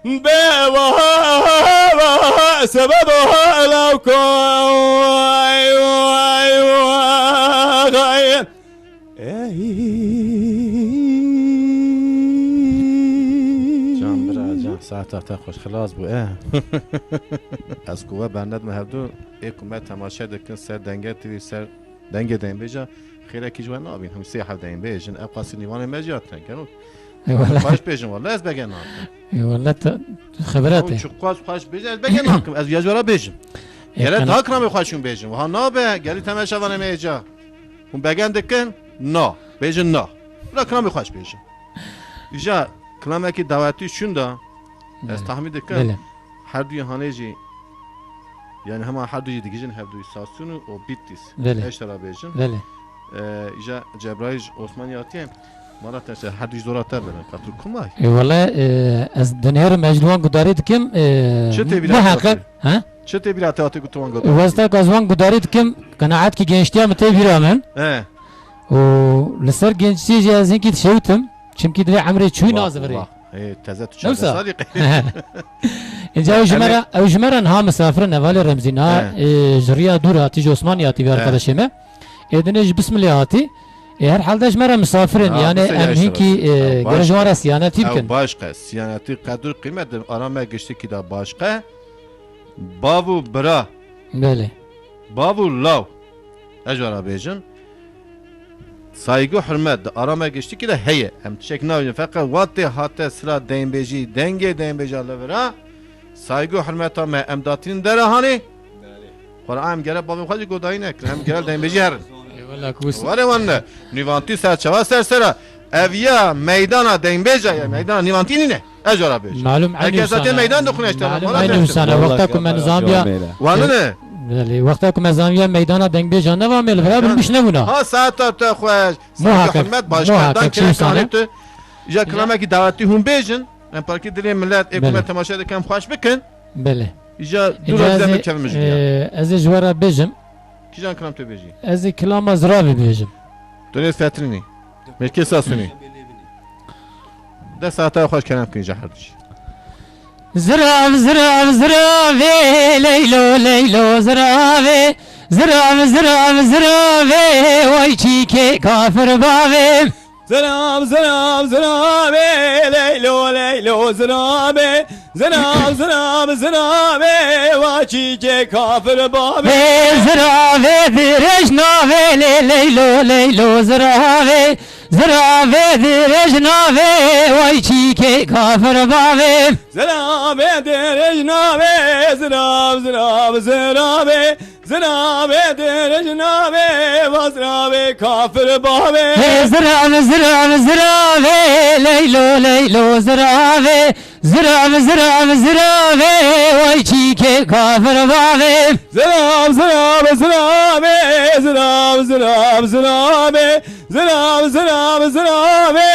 [SPEAKER 4] بوا سببها لكم
[SPEAKER 1] ساعت تا خوش خلاص بو از قوه بندت مهدو حکومت تماشا دکن سر دنگه تیوی سر دنگه دین بیجا خیره کی جوان نابین هم سه هفته دین بیجن ابقاسی نیوان مجیاتن کنو خواهش بیجن والله از بگن
[SPEAKER 2] والله خبراته
[SPEAKER 1] چو خواهش بیجن از بگن ناکم از بیاجورا بیجن گله تا کنم خواهشون بیجن و ها نابه گلی تماشا وانه میجا هم بگن دکن نا بیجن نا را کنم خواهش بیجن ایجا کلامه کی دعوتی شوندا از تحمید دکن هر دوی هانیجی yani hemen her duyu digicin her duyu sasyonu o bittis.
[SPEAKER 2] Bele.
[SPEAKER 1] Eştara bejin.
[SPEAKER 2] Bele.
[SPEAKER 1] İja Cebrail Osmaniyatiyem. Mara terse her duyu zora ter belen. Katur kumay.
[SPEAKER 2] Valla az döner mecluan gudari dikim muhakkak. Ha?
[SPEAKER 1] Çete bir atı gutuvan godu.
[SPEAKER 2] Vasta kazvan gudari dikim kanaat ki gençliğe mete biramen.
[SPEAKER 1] He.
[SPEAKER 2] O lisar gençliği cihazın ki tşevtim. Çünkü de amre çuy nazıveri.
[SPEAKER 1] Teze tüçer.
[SPEAKER 2] Neyse.
[SPEAKER 1] Salik.
[SPEAKER 2] اینجا اوجمرا ها مسافرن اول رمزینا جریا دور هاتی جو عثمانیاتی به arkadaşıma ediniz bismillahati her halde jmera misafirin yani emhin ki garajvara siyaneti bikin
[SPEAKER 1] Başka siyaneti kadur kıymet arama geçti ki da başka bavu bra
[SPEAKER 2] böyle
[SPEAKER 1] bavu lav ejvara bejin saygı hürmet arama geçti ki de heye hem çek navin fakat vatte hatta sıra denbeji denge denbeji alavera saygı hürmet ama emdatin derahani Kur'an gele babam hacı godayın ekran hem gel denbeji her
[SPEAKER 2] valla kus
[SPEAKER 1] var evanne nivanti serçava sersera evya meydana denbeja ya meydana nivanti ne ejvara bejin
[SPEAKER 2] malum
[SPEAKER 1] herkes zaten meydan dokuneşte
[SPEAKER 2] malum aynı sana vaktakum men Zambiya
[SPEAKER 1] Vanı ne
[SPEAKER 2] Veli vaktakum men Zambiya meydana denk jana var mı beraber bir ne buna
[SPEAKER 1] ha saat ta xoş saygı hürmet başkadan kerekanıtı ya klama ki daveti hum bejin em parki dilim millet hükümet temaşa edekem xoş bikin
[SPEAKER 2] Bele
[SPEAKER 1] İca dur özlemi kevimiz ya.
[SPEAKER 2] Ez jwara bejim
[SPEAKER 1] Kijan kram te beji.
[SPEAKER 2] ez klama zravi bejim
[SPEAKER 1] Dönes fetrini. Merkez asuni. Da saate xoş kelam kin jahardiş.
[SPEAKER 2] Zirav zirav ziravi leylo leylo ziravi Zirav zirav ziravi vay çike kafir bavi
[SPEAKER 4] Zırab zırab zırabe leylo leylo zırabe Zırab zırab zırabe vaçice kafir babe
[SPEAKER 2] Ziravi direjnavi leylo leylo ziravi Ziravi direjnavi vay çike kafir bavi
[SPEAKER 4] Zırabe derejnabe zırab zırab zırabe Zırabe derejnabe vazrabe kafir babe
[SPEAKER 2] Zirav zirav ziravi leylo leylo ziravi Zirav zirav ziravi vay çike kafir bavi
[SPEAKER 4] Zırab zırab zırabe Zırab zırab zırabe Zırab zırab zırabe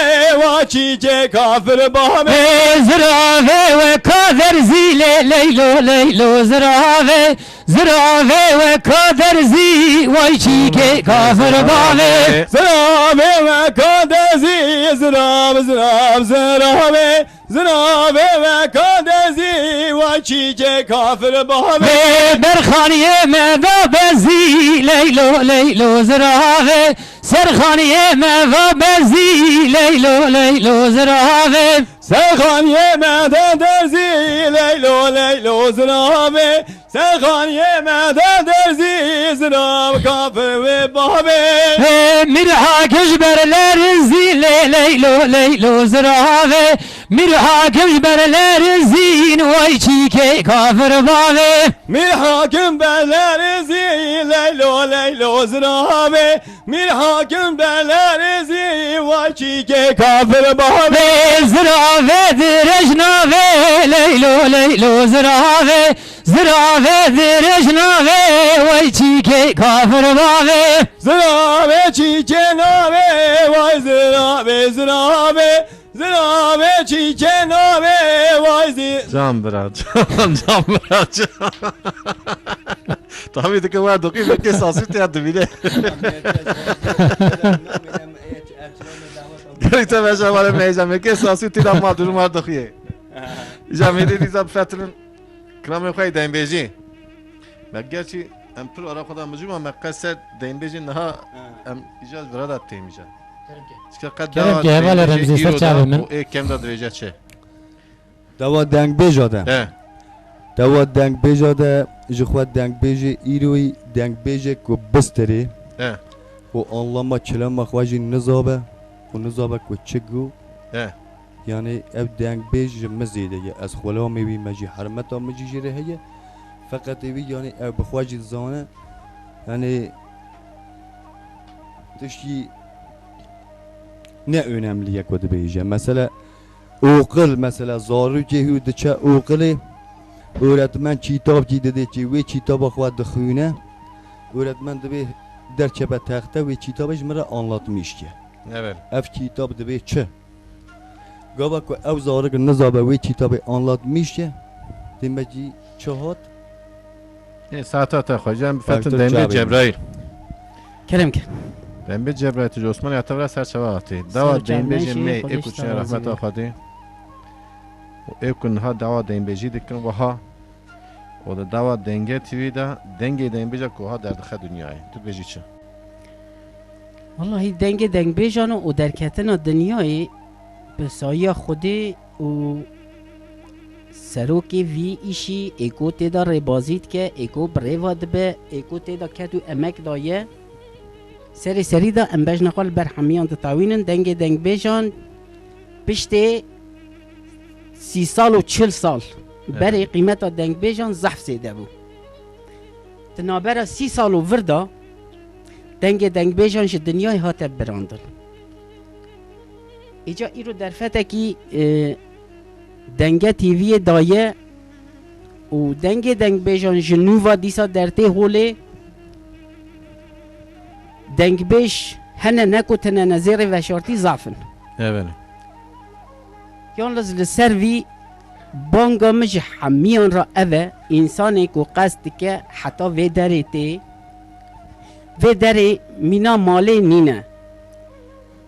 [SPEAKER 4] vaçice kafir babe
[SPEAKER 2] Ziravi ve kader zile leylo leylo ziravi Ziravi ve kader zi vay çike kafir bavi
[SPEAKER 4] Zırabe ve kadezi Zırab zırab zırabe Zırabe ve kadezi vaçice kafir babe
[SPEAKER 2] Berkhaniye meva benzi leylo leylo ziravi Serkhaniye meva benzi leylo leylo ziravi
[SPEAKER 4] Serkan yemede derzi Leylo leylo zırabe Serkan yemede derzi Zırab kafir ve babe
[SPEAKER 2] Mirha kejberler zile leylo leylo ziravi Mirha kejberler zin vay çike kafir bavi
[SPEAKER 4] Mir hakim beller zi Leylo leylo zırabe Mir hakim beller zi Vaçike kafir babe
[SPEAKER 2] Ziravi direjnavi leylo leylo ziravi Ziravi direjnavi vay çike kafir bavi
[SPEAKER 4] Zırabe çike nabe Vay zırabe zırabe Zırabe çike nabe Vay zırabe
[SPEAKER 1] Can bırak. Can bırak. Tabii ki var doku bir kez asıl tiyatro bile. Gerçekten ben şamarım meyzem. Bir kez asıl tiyatro mağdurum var doku. Jamide dizab fetrin. Kramı koy denbeji. Ben gerçi empir ara kadar mıcım ama kaset denbeji daha icaz burada teymeyeceğim.
[SPEAKER 2] Kerem ki heval Remzi Serçavi min.
[SPEAKER 1] O kemda derece çe.
[SPEAKER 6] دوا دنگ بجاده
[SPEAKER 1] اه
[SPEAKER 6] دوا دنگ بجاده جخوات دنگ بجه ایروی دنگ بجه کو بستری
[SPEAKER 1] اه
[SPEAKER 6] و anlama çilema xwaji nizabı و nizabı ku çigu
[SPEAKER 1] اه
[SPEAKER 6] yani ev deng bej mezide ya az xulami vi meji harmeta meji jere heye fakat evi yani ev bixwaji zane yani tişi ne önemli ku dibêje mesela oqil mesela zarû cehû diçe oqilê öğretmen kitapçı dedi ki ve kitaba xwe dixwîne öğretmen dibe derçebe texte ve kitabı jmira anlatmış ki
[SPEAKER 1] evet
[SPEAKER 6] ev kitap dibe çi gava ku ev zarık nizabe ve kitabı anlatmış ki demek ki çahat
[SPEAKER 1] ساعتها خواجم فتن
[SPEAKER 6] دکتر
[SPEAKER 1] دنبه
[SPEAKER 6] جابری.
[SPEAKER 1] جبرائیل
[SPEAKER 5] کرم که
[SPEAKER 1] دنبه جبرائیل تجا عثمان یعتبر سرچوه آتی دوا دنبه
[SPEAKER 5] سرچوه
[SPEAKER 1] جمعه
[SPEAKER 5] خودش
[SPEAKER 1] ایکو چنین
[SPEAKER 5] توازی
[SPEAKER 1] رحمت
[SPEAKER 5] ده.
[SPEAKER 1] آخادی و ایکو ها دوا دنبه جی دکن و ها و دا دوا دنگه تیوی دا دنگه دنبه جا که ها در دخه دنیای تو بجی چه؟
[SPEAKER 5] والله دنگ بیجان و درکتن دنیای به سایه خودی و سروکی وی ایشی ایکو تیدا ربازید که ایکو بریواد به ایکو تیدا کدو امک دایه سری دا امبج نقل بر همیان تطاوینن دنگ بیجان پشت 30 سال و 40 سال برای قیمت دنگ بیجان زحف سیده بود تنابرا 30 سال و وردا دنگ بیجان ش دنیای هات براندن ایجا ایرو در فته کی دنگ تیوی دایه و دنگ بیجان جنووا دیسا درته هوله دنگ بیش هنه نکو تنه نظیر و شارتی زعفن
[SPEAKER 1] evet
[SPEAKER 5] یالنز لسروی بانگا مج حمیان را اوه انسانی کو قصد که حتی وی داره تی وی داره مینا ماله نینه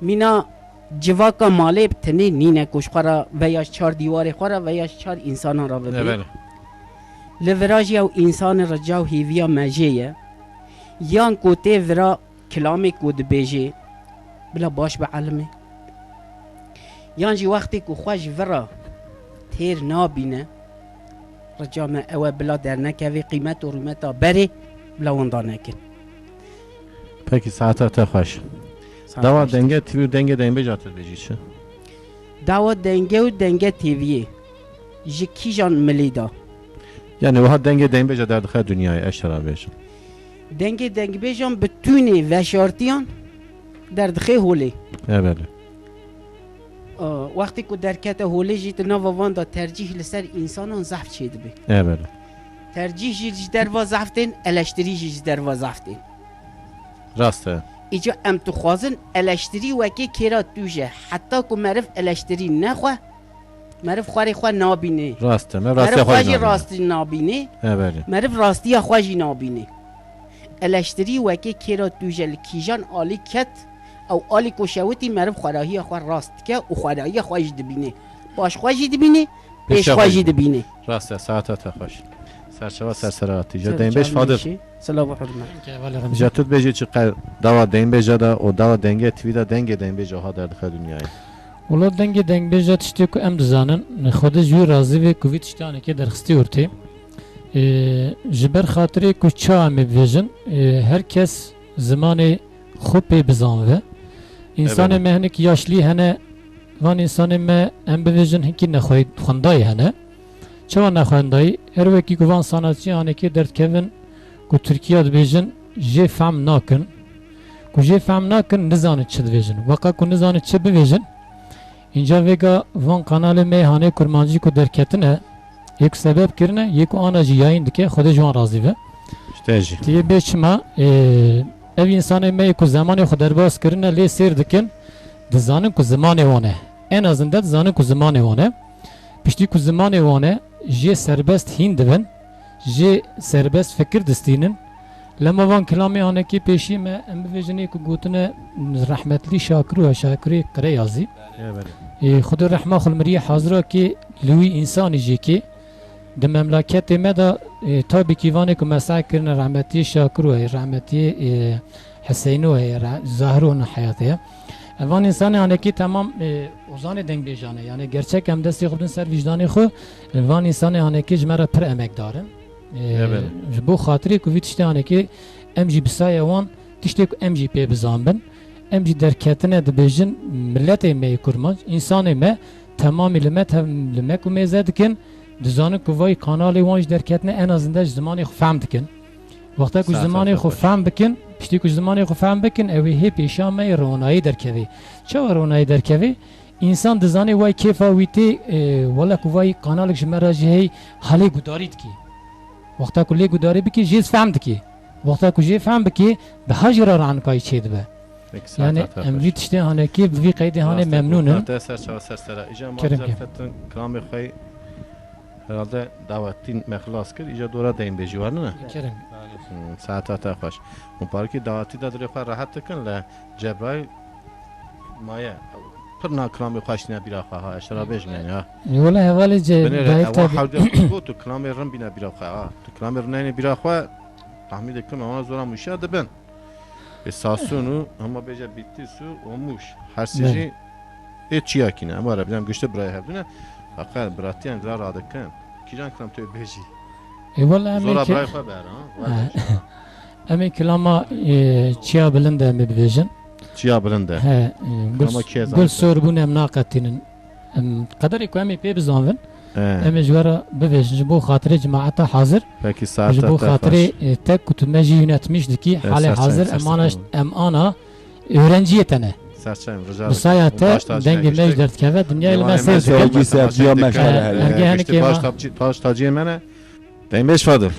[SPEAKER 5] مینا جواکا ماله بتنه نینه کش خورا و یا چار دیوار خورا و یا چار انسان را ببین
[SPEAKER 1] evet
[SPEAKER 5] لوراجی او انسان را جاو هیویا مجیه یان کوته ورا کلامی کود بیجه بلا باش به علمه یان جی وقتی که خوش ورا تیر نابینه رجا ما اوه بلا در نکوی قیمت و رومتا بره بلا وندا نکن
[SPEAKER 1] peki ساعتها خوش دوا دنگه تیوی و دنگه دنبه جا تو بجی چه؟
[SPEAKER 5] دوا دنگه و دنگه تیویه جکی جان ملیدا
[SPEAKER 1] yani وها دنگه دنبه جا در دخه دنیای اشترا بیشن
[SPEAKER 5] دنگ بیجان بتونه وشارتیان در دخه هوله
[SPEAKER 1] evet
[SPEAKER 5] وقتی که درکت هوله جیت نوا واندا ترجیح لسر انسانان زفت شده بی
[SPEAKER 1] evet
[SPEAKER 5] ترجیح جی در وظفتین الاشتری جی در وظفتین
[SPEAKER 1] راسته
[SPEAKER 5] ایجا ام تو خوازن الاشتری وکی کرا توشه حتی که معرف الاشتری نخواه معرف خواری خواه نابینه
[SPEAKER 1] راسته من
[SPEAKER 5] معرف
[SPEAKER 1] راستی
[SPEAKER 5] خواهی
[SPEAKER 1] خواهی
[SPEAKER 5] راستی نابینه
[SPEAKER 1] evet
[SPEAKER 5] معرف راستی خواهی نابینه الاشتری وکی کرا توشه لکیجان آلی کت او آلی کشوتی معرف خوراهی خواه راست که و خوراهی خواهی دبینه باش خواهی دبینه پیش خواهی دبینه
[SPEAKER 1] راسته ساعتها خوش سرچوه سرسراتی جا دنبهش فادر
[SPEAKER 5] سلام و حرمت
[SPEAKER 2] که ولی رمزی
[SPEAKER 1] جا تو بجی چه دوا دنبه جا دا و دوا دنگه تیوی دا دنگه دنبه جا ها در دخه دنیای
[SPEAKER 2] ولی دنگ بیجا تشتی که ام دزانن خود جوی رازی و کوی تشتانه که درخستی ورتی جبر خاطری که چه هم بیجن هر کس زمان خوب بزانه انسان
[SPEAKER 1] Evet.
[SPEAKER 2] مهنک یاشلی هنه وان انسان ما ام بیجن هنکی نخواهی خواندای هنه چه نخواندای هر وکی که وان ساناتی هنه که درد کهون که ترکیه بیجن جه فهم ناکن که جه فهم ناکن نزانه چه بیجن وقا که نزانه چه بیجن اینجا وگا وان کانال میهانه کرمانجی کو درکتنه یک سبب کرنه یک آنا جیاین دکه خود جوان راضی به
[SPEAKER 1] işte جی
[SPEAKER 2] تیه بیچما ev insanı me ku zamanı xo derbas kirine lê sêr dikin dizanin ku zimanê wan e en azından dizanin ku zimanê wan e piştî ku zimanê wan e jê serbest hîn dibin jê serbest fikir distînin lema van kilamê hanekî pêşî me em bibêjinê ku gotine rahmetli Şakir û Şakirê qire yazî
[SPEAKER 1] evet
[SPEAKER 2] xwedê rehma xulmiriye hazira ki li wî insanî jê ki di memleketê me da ta bikîvanê ku mesah kirine rahmetî Şakir û rahmetî Hüseyin û Zahir û heyatê Evan insan yani ki tamam ozanı denk bejane yani gerçek hem desti xudun ser vicdanı xu evan insan yani ki jmera pir emekdarın.
[SPEAKER 1] Evet.
[SPEAKER 2] Bu hatırı ku işte yani ki emji bisaya wan tişte ku emji pe bizanbın. Emji derketine de bejin millete me kurmaz insanı me tamam ilme temlime ku mezedikin dizanı ku vay kanalı wan derketine en azından zamanı faham dikin. Vakta ku zamanı faham bikin pişti ku zamanı faham bikin evi hep işame ronayı derkevi. Çava ronayı derkevi insan dizanı vay kefa viti valla ku vay kanalı jmera jey hali gudarit ki. Vakta ku le gudari biki jiz faham diki. Vakta ku jiz faham biki daha jirar an kay çedbe. Yani emrit işte hani ki bir kaydı hani memnunum.
[SPEAKER 1] Dersler çalışırlar. İcam
[SPEAKER 2] Kerim ki.
[SPEAKER 1] mazafetin kramı kay herhalde davetin mehlas kır. İca dora deyin beji var mı?
[SPEAKER 2] Kerim.
[SPEAKER 1] Saat hoş. Bu parki daveti de direkt rahat tıkın la Cebrail maya. Pırna kramı hoşuna bir afa. Şara bejmen ya.
[SPEAKER 2] Valla hevali ce
[SPEAKER 1] Beni
[SPEAKER 2] bayık
[SPEAKER 1] ama
[SPEAKER 2] tabi.
[SPEAKER 1] havda bu tu kramı rın bina bir afa. Tu kramı rın bir afa. Tahmin ettim ama zora müşahede ben. Esasyonu ama beca bitti su olmuş. Her şeyi çiyakine ama arabilen güçte buraya hepdine. Fakat bıraktiyan zar adıkken. Kiran kram tüy beji.
[SPEAKER 2] Valla
[SPEAKER 1] Zora
[SPEAKER 2] emek ki
[SPEAKER 1] bırakma ber ha.
[SPEAKER 2] emek kilama çiya bilinde mi bivejin.
[SPEAKER 1] Çiya bilinde.
[SPEAKER 2] He
[SPEAKER 1] Ama kez
[SPEAKER 2] gül sor bu nemnaqatinin. Kadar ku emek pe bizanvin. Emek jwara bivejin bu hatırı cemaata hazır.
[SPEAKER 1] Peki saat
[SPEAKER 2] Bu hatırı tek kutumeji yönetmişti ki hali hazır emana öğrenciyetene.
[SPEAKER 1] Serçayım rica
[SPEAKER 2] Bu sayete denge mecdert keve dünya ilme sevdik.
[SPEAKER 6] Sevgi sevciye meşgul.
[SPEAKER 1] Baş tacıya mene. Demeş fadıl.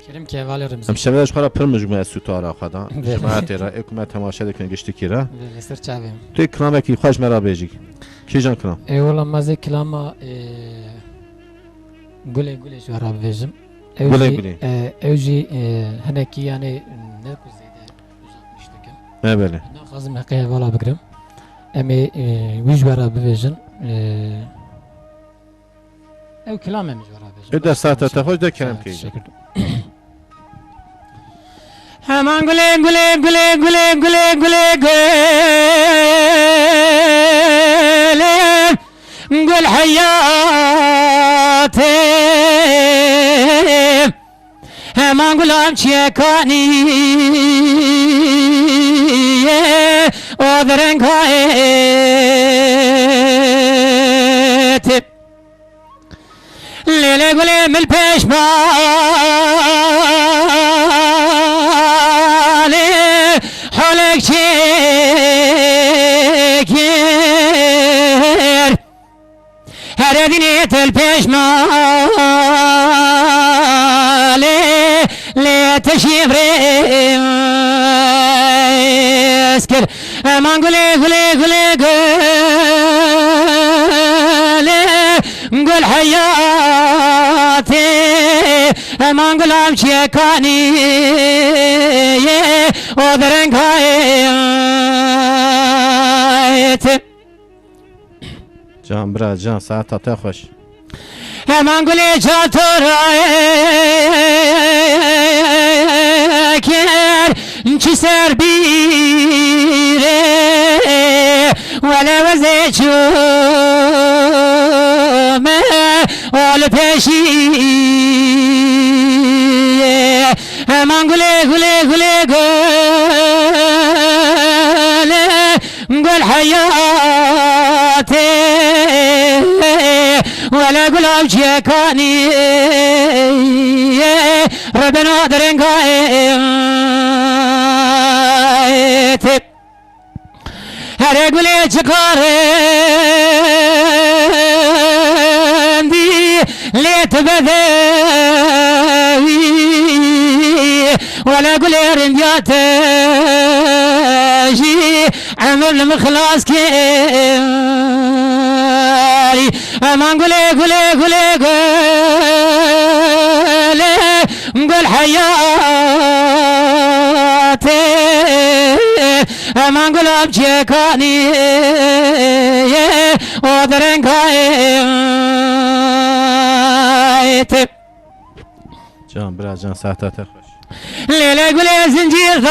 [SPEAKER 2] Kerim kevalerim.
[SPEAKER 1] Hemşehriler şu kadar pırmız mı sütü arakadan. Cemaat era, hükümet temaşa deken geçti kira.
[SPEAKER 2] Sır çavim.
[SPEAKER 1] Tu kram ki hoş merabecik. Kijan kram.
[SPEAKER 2] Eyvallah mazı kilama güle güle şu ara bivejim.
[SPEAKER 1] Güle güle.
[SPEAKER 2] Evji haneki yani ne kuzeyde uzatmıştık.
[SPEAKER 1] Evet.
[SPEAKER 2] Ne kazım hakaya vala bikrim. Emi vücbara bivejin. Ev kilam emi vara bivejin.
[SPEAKER 1] Öder saate hoş da kerem ki.
[SPEAKER 5] Hemen güle güle güle güle güle güle güle gül hayatım hemen gülüm çekani o deren kayetip lele gülüm el peşmali halek çekir her edine tel peşmali le teşifrim eskir aman güle güle güle güle gül hayatı aman gülüm çekani o deren kayetip
[SPEAKER 1] Can biraz can saat hoş.
[SPEAKER 5] hemen güle çatır eker çiser bire vele veze çöme ol peşi hemen güle güle güle güle gül hayatı ولا قلب شيكاني ربنا درنقايت هر قولي شكارندي ليت بذاوي ولا قولي رندياتي عمل مخلاص كيري aman güle güle güle güle gül hayatı aman gülüm çekani o deren kayetip
[SPEAKER 1] Can biraz can saat hoş.
[SPEAKER 5] lele güle zincir ve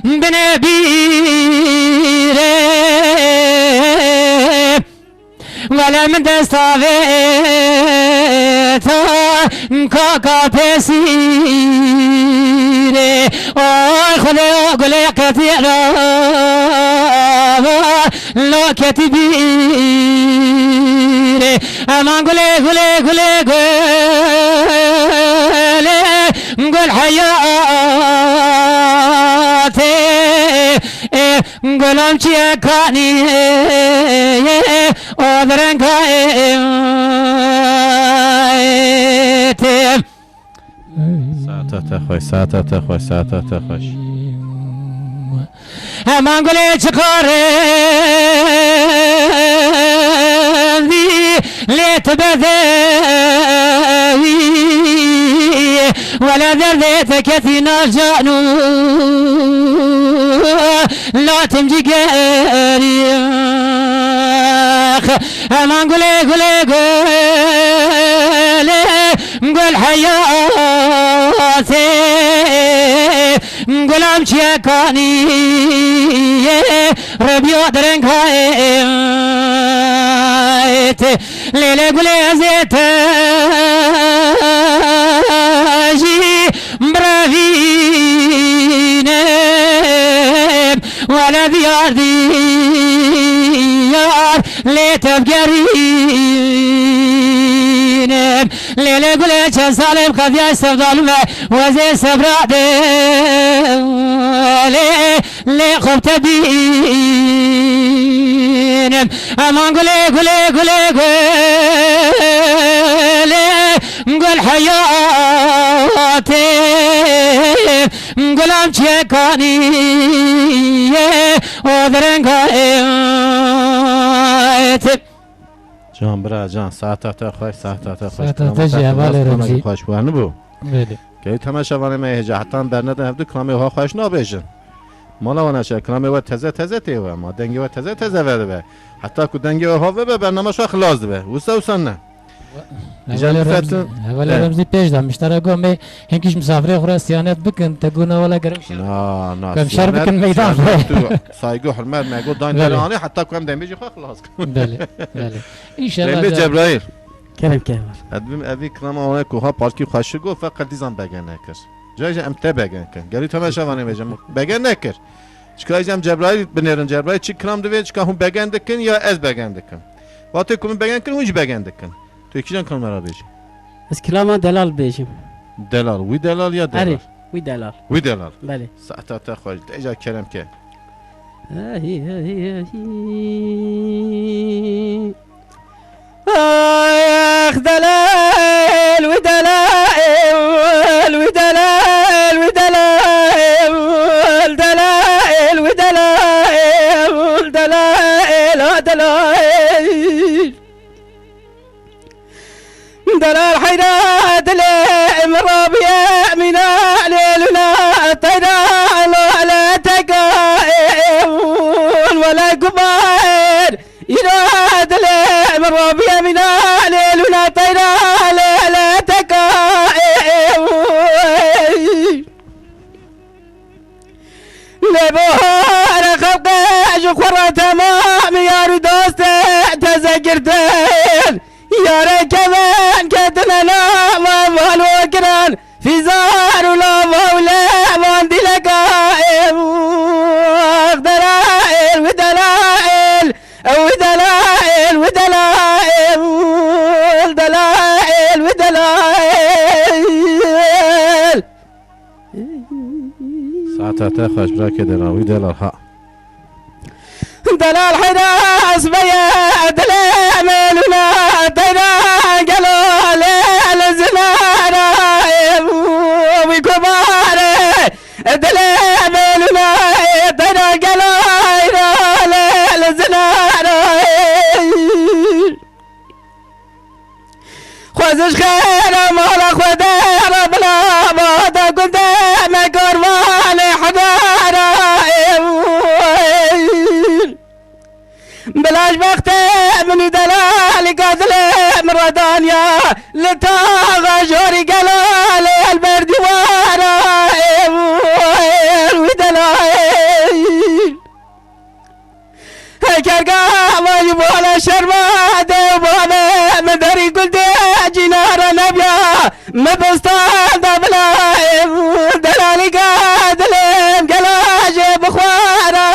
[SPEAKER 2] بنبیره ولی من دستاویتا کاکا پسیره آی خدا گله کتیرا لاکتی بیره امان گله گله گله گله گل حیاته گلم چیه کانی آدرنگایته
[SPEAKER 1] ساعتت خوش ساعتت خوش ساعتت خوش
[SPEAKER 2] امان گله چکاره لیت بدهی ولا دردت كثي نرجعنو لا تمجي قاري امان قولي قولي قولي قول حياتي قول امشي كاني ربيو درنك هايت ليلي قولي زيتاجي برافيني ولا ديار ديار لتبقرين ليلي قولي كان سالم خذي استفضل وزي سبرادي لي خبت بين امان قولي قولي قولي قولي قول حياتي قول امشي كاني ودرنگایت
[SPEAKER 1] جان برا جان ساعتت خوش ساعتت خوش
[SPEAKER 2] ساعتت جوال رمزی
[SPEAKER 1] خوش بوانه بو
[SPEAKER 2] بله
[SPEAKER 1] که تماشاوانه مهجه حتی برنده هفته کلامی ها خوش نابیشن مالا وانا چه کلامی و تزه تزه تیوه ما دنگی و تزه تزه وده به حتی که دنگی و ها به برنامه شو خلاص به وسا وسان نه
[SPEAKER 2] اول رمزی پیش دم مشترک گم هنگیش مسافری خورا سیانت بکن تگونه ولا گرمش
[SPEAKER 1] نه نه
[SPEAKER 2] کم شر بکن میدان
[SPEAKER 1] سایگو حرمت نگو دان درانی حتی کم دنبیجی خو خلاص کن
[SPEAKER 2] بله بله ان شاء
[SPEAKER 1] دنبی
[SPEAKER 2] الله
[SPEAKER 1] جبرائیل
[SPEAKER 5] کرم که
[SPEAKER 1] ادبیم ابی کلاما اون کوها پارکی خوش گو فقط دیزان بگن نکر جای ام ته بگن کن گری تماشاوانه میجم بگن نکر چیکار جام جبرائیل بنرن جبرائیل چی کلام دوید چیکار هم بگن دکن یا از بگن دکن وقتی کوم بگن کن هیچ بگن دکن تو کی جان کلام را بیش
[SPEAKER 5] از کلام دلال بیشم
[SPEAKER 1] دلال وی دلال یا دلال
[SPEAKER 5] اره وی دلال
[SPEAKER 1] وی دلال
[SPEAKER 5] بله
[SPEAKER 1] ساعت خوش دیجا کرم که
[SPEAKER 5] اخ دلال وی دلال وی دلال وی دلال دلال وی دلال دلال دلال دلال حيرات مرابية من ليلنا طيرا لا تقايم ولا كبار يراد مرابية من ليلنا طيرا لا تقايم لبوهار خلقاش وخورة تمام يا ردوست تذكرتين يا ركبان كتنا لا ما والوكران في زار ولا مولا واندي لقائم دلائل ودلائل ودلائل ودلائل دلائل ودلائل
[SPEAKER 1] ساعت خوش برا که دلال وی دلال ها
[SPEAKER 5] دلال حراس بيا دلال ميلنا طيرا قالوا للزنارة وكبار دلال ميلنا طيرا قالوا للزنارة خوزش خير مولا خدار بلا بادا كنت مقربان حضارة بلاش بخت من دلال قاتل مردانيا لتاغى جوري قلال البرد وارا ودلال كرقا واجبولا شربات وبابا مدري قلت جنار نبيا مبسطان دبلا دلالي قادلم قلاج بخوارا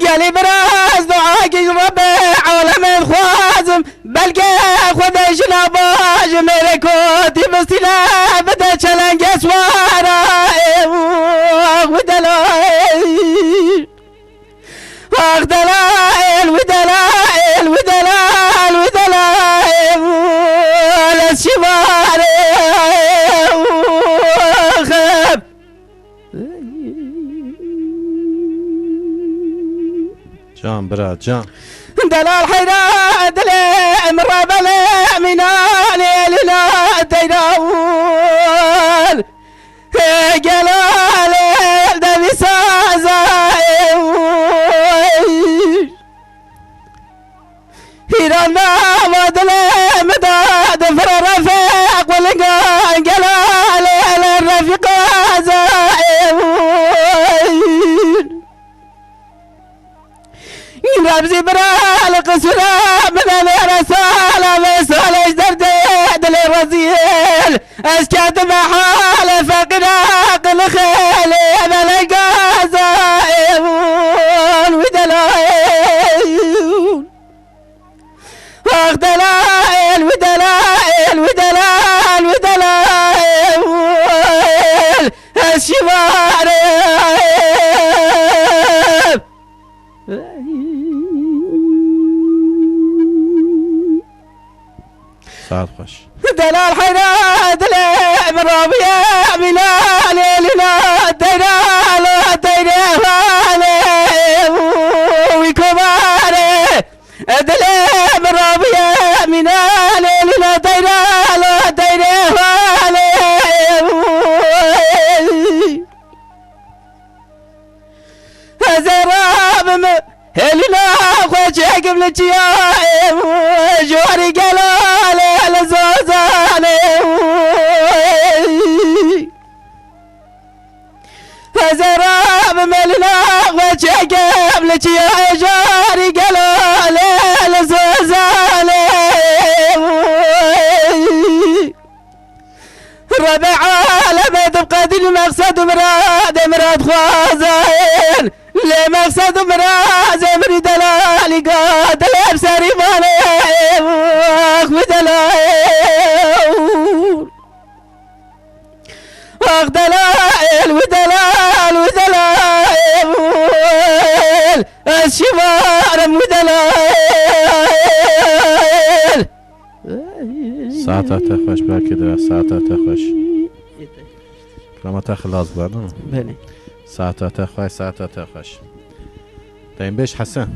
[SPEAKER 5] قالي براز دعاك رب عالم الخوازم بلقى خدش نباج ملكوتي بسلا بدا چلنگ سوارا ودلائل اخ دلائل ودلائل ودلائل ودلائل الشوار خب
[SPEAKER 1] جان برا جان
[SPEAKER 5] دلال حيرا دلال مرابل منال ليلنا ديناول جلال دبي سازا هيران ما دل مداد فر رفيق ولقى جلال الرفيق رمزي برال قسولا من الرسالة مسالة درد دل الرزيل اسكات محال فقراق الخيل ملقى زائرون ودلائل اخ دلائل ودلائل ودلائل ودلائل الشوارب
[SPEAKER 1] ساعت خوش
[SPEAKER 5] دلال حيرا دلال مرابيا منا ليلنا دينا دينا ويكباري دلال مرابيا منا ليلنا دينا دينا زراب هلنا خوشي قبل تيايم جوري قلال الزوزاني زراب ملنا خوشي قبل تيايم جوري قلال الزوزاني ربع عالم تبقى دي المقصد مراد خوازين لمقصد مراز امري دلالي قاد الابسري مالي اخ ودلائل اخ دلائل ودلائل ودلائل الشوارم ودلائل
[SPEAKER 1] ساعتها تخوش بركده ساعتها تخوش كلامات خلاص بردن
[SPEAKER 5] بله
[SPEAKER 1] ساعتها تخوش ساعتها تخوش دایم بیش حسن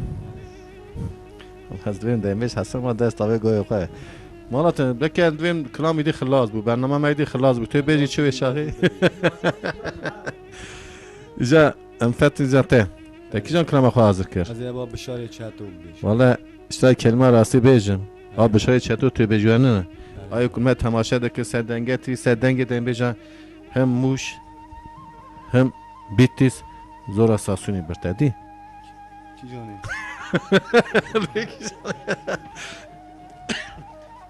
[SPEAKER 1] از دویم دایم بیش حسن ما دست آوه گوی خواه مالاتن بکر دویم کلام ایدی خلاص بود برنامه ما ایدی خلاص بود توی بیجی چوی شاقی ایجا امفت ایجا ته تکی جان کلام خواه حاضر کرد
[SPEAKER 6] از با بشاری چطور بیش
[SPEAKER 1] والا اشتای کلمه راستی بیجم آب بشاری چطور توی بیجوانه نه آیا کلمه تماشا دکر سردنگه تی سردنگه دایم بیجا هم موش هم بیتیس زور اساسونی برتدی
[SPEAKER 6] چی جانه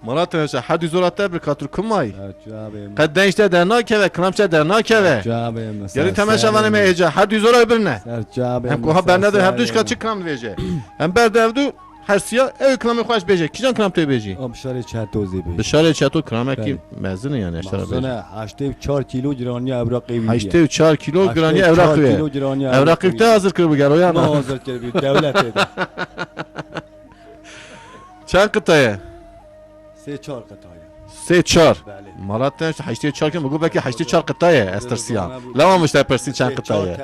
[SPEAKER 1] مرات نشه حدی زورات برکاتر کمای
[SPEAKER 6] جوابم
[SPEAKER 1] قد دنشته در ناکه کلامچه در ناکه
[SPEAKER 6] جوابم
[SPEAKER 1] یعنی تماشا وانه میجا حدی زورا برنه
[SPEAKER 6] سر جوابم
[SPEAKER 1] هم کوها برنده هم دوش چی کلام ویجه هم بردو هر سیا ای کلام خوش بیجه کی جان کلام توی بیجی
[SPEAKER 6] بشاری چطور زی بیش
[SPEAKER 1] بشاره چطور کلامه کی مزنه یعنی اشترا بیجه
[SPEAKER 6] مزنه 84 کیلو جرانی اوراقی
[SPEAKER 1] 84 کیلو گرانی اوراقی اوراقی تا حاضر کرد بگرو یا
[SPEAKER 6] ما حاضر کرد دولت
[SPEAKER 1] چند قطعه
[SPEAKER 6] 3-4 قطعه
[SPEAKER 1] 3-4
[SPEAKER 6] بله
[SPEAKER 1] مرات نشه 84 که بگو بکی 84 قطعه استرسیان لما مشتای پرسی چند قطعه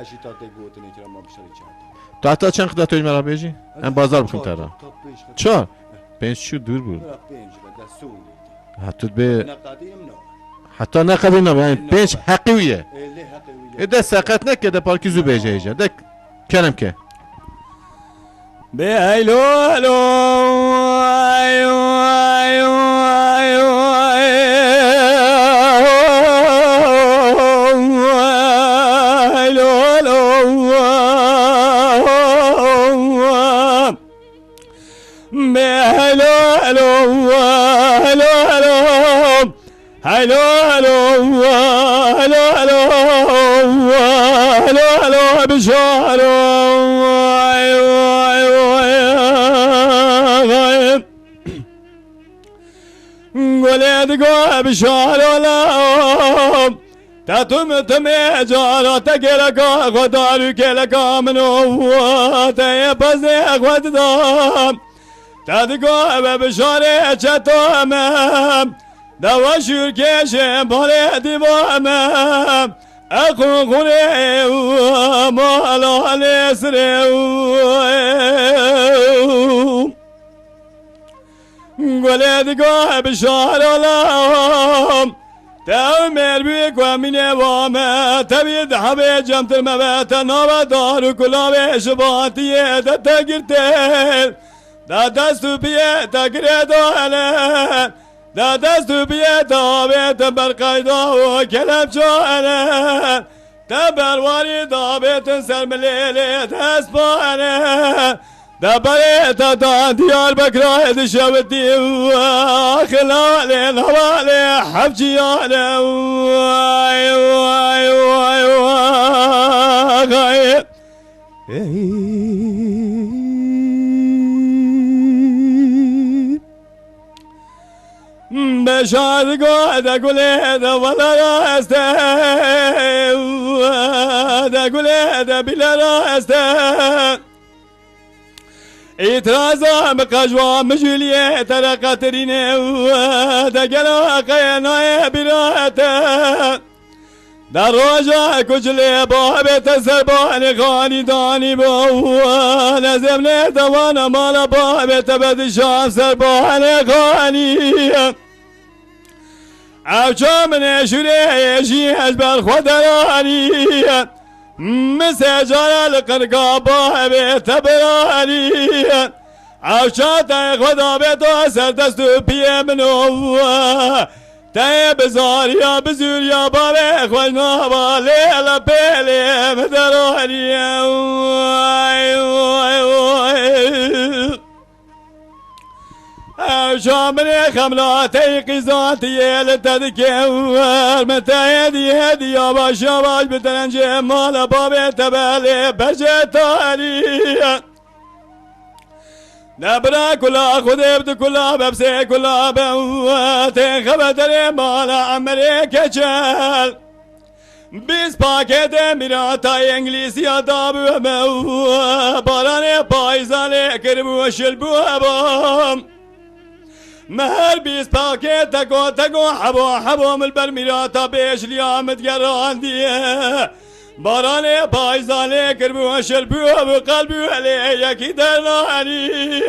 [SPEAKER 1] تو حتی چند قطعه توی مرا بیجی؟ هم بازار بکن ترا 4 5 شو دور بود حتی به حتی نقدی نم یعنی 5 حقیویه ده ساقت نکده پارکی زو بیجه ایجا ده کنم که
[SPEAKER 4] به ایلو ایلو ایو ایو ایو ایلو ایلو هلو هلو هلو هلو هلو هلو بشارو قولي دقوا بشارو لهم تاتم تمي جارو تقلقا خدارو كلقا منو تيبزي اخوات دام تدقوا بشاري چطومم دوا شركشم بالي ديوامم اخو خوري مالا لسري قولي دقوا بشارو لهم تأمر بيك ومن وما تبيد حبي جمت المبات نوى دار كلا بشباتي تتقرتين دا دستو بيه تقريدو على دا دستو بيه دابت برقايدو وكلام شو على تبر واري دابت سرمليلي تسبو على دبرت ديار بكرة دشوتي وخلالي الهوالي حبجي على واي واي واي واي بشار قاعد اقول هذا ولا راسته اقول هذا بلا راسته اترازا مقاجوا مجلية ترى قاترين دقلا قينا براتا دروجا كجلي بابي تسرباني خاني داني بو لازم لدوانا مالا بابي تبد شام سرباني خاني عوشا من شري يجي أجبر خدراني مسجارة القرقة بابي تبراني عوشا خدا بيتو سردستو بيه منو تاي بزاريا بزوريا بابي خوشنا بالي لبيلي مدراني شامري خملاتي قيزاتي لتذكر متى يدي هدي يا باشا باش بتنجي مال بابي تبالي برجتاني نبرا كلا خذي بد كلا ببسي كلا بواتي خبتري مال عمري كجال بيس باكيت ميراتا انجليزيا دابو مو باراني بايزاني كربو شلبو ابام مهر بيس باكيت تقو حبو من البرميراتا بيش اليوم تقران دي باراني بايزاني كربو شلبو بقلبو علي كدراني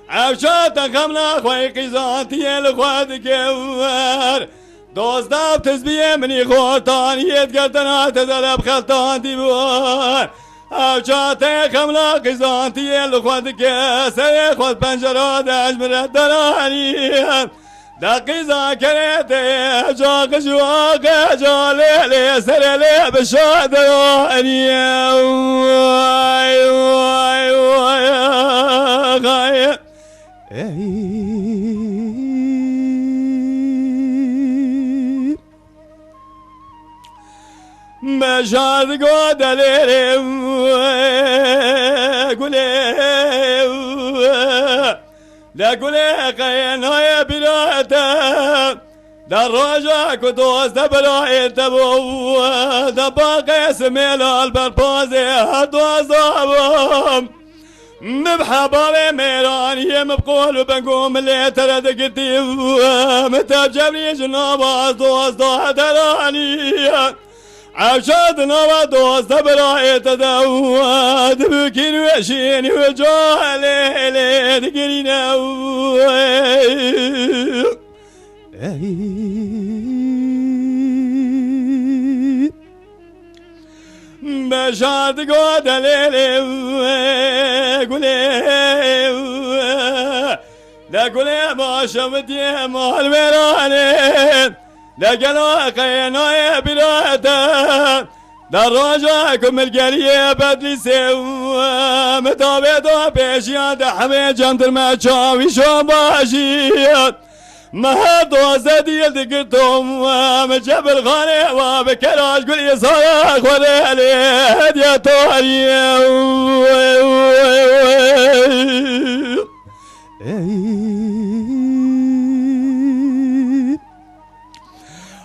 [SPEAKER 4] عوشات خمنا خوي قيزانتي الخواد كوار دوزداو تزبيه مني خوتاني يتقدنا تزرب خلطان ديبوار عوشات خمنا قيزانتي الخواد كسر خود بنجرة داش مردراني دقيزا كريتي جاق جواق جالي سرلي بشادراني واي واي واي غاية مشاد قود ليلي قولي لا قولي قينا يا بلاتا دراجة كدوس دبراي تبو دباقي اسمي البربازي هدوز دابم مبحبالي ميراني مبقول بنقوم اللي ترد قدي متى جبري جنابا دوز دهدراني عشادنا ودوز دبراي تدود بكين وشين وجالي لي تقرينا بشاد قود ليلي قولي لا قولي ما شمتي مال ميراني لا قلوا قينا يا بلاتا دراجاكم القرية بدلي سوا متابعتو بيشيان دحمي جمتر ما تشاوي شو باشي ما دوازة ديال ذكرتهم مجبل غالي وبكراج قول يا صاح ولا لي هدية طاري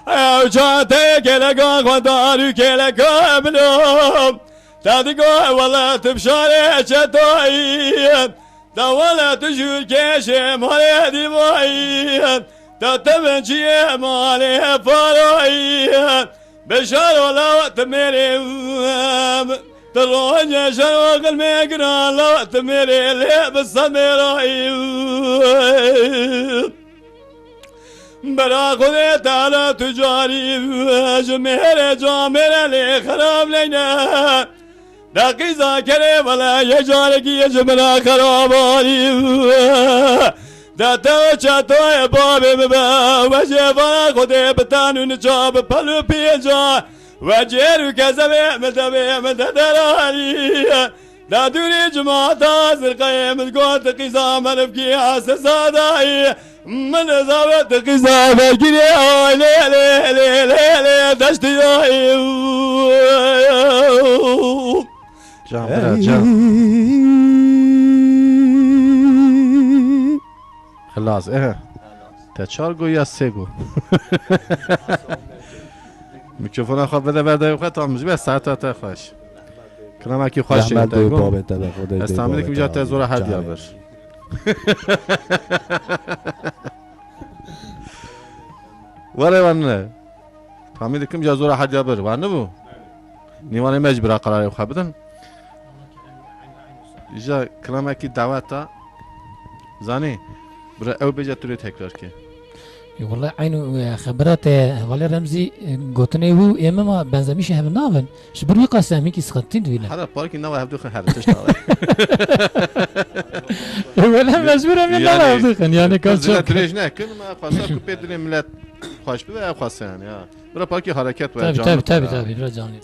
[SPEAKER 4] وجاتك لقاك ودارك لقاك بلوم تدقى ولا تبشاري شتوي ولا تجور كيشي مالي دمائي تتمنشي مالي فراي بشار ولا وقت ميري تروح شروق المقران لا وقت ميري اللي بالصميراي برا خذيت على تجاري جمهر جامر اللي خراب لنا دقي ذاكري ولا يجارك يجمنا خراباني دا توچا توي بابي بابا وجفا خذي بتانو نجاب بلو بيجا وجيرو كذبي مدبي مددراني دا دوري جماعة زرقاي مدقوت قيزا منفكي عسساداي من زاوت قيزا فكري لي لي لي لي لي دشتي
[SPEAKER 1] Can biraz can. خلاص تا 4 گو یا 3 گو میکروفون خواب بده برده بخواه تا مجبه ساعت تا خوش کنم اکی خوش شد تا گو استعمالی که میجا تا زور حد یا بر وره ونه فهمیدی که میجا زور حد یا بر ونه بو نیوانه مجبره قراره خواه بدن ایجا کنم اکی دعوت تا زانی برای او بجا توری تکرار که
[SPEAKER 2] والله عينو خبرات والله رمزي قوتني هو اما ما بنزميش هم نافن شبرني قسمي كي سخطين دوينا
[SPEAKER 1] هذا باركي نوا هبدو خن هرتش نوا
[SPEAKER 2] ولا مجبور من لا هبدو يعني كان
[SPEAKER 1] زين تريج نه كل ما خاصه كو بدل ملت خوش بده خاصه يعني برا باركي حركات و
[SPEAKER 2] تابي رجعني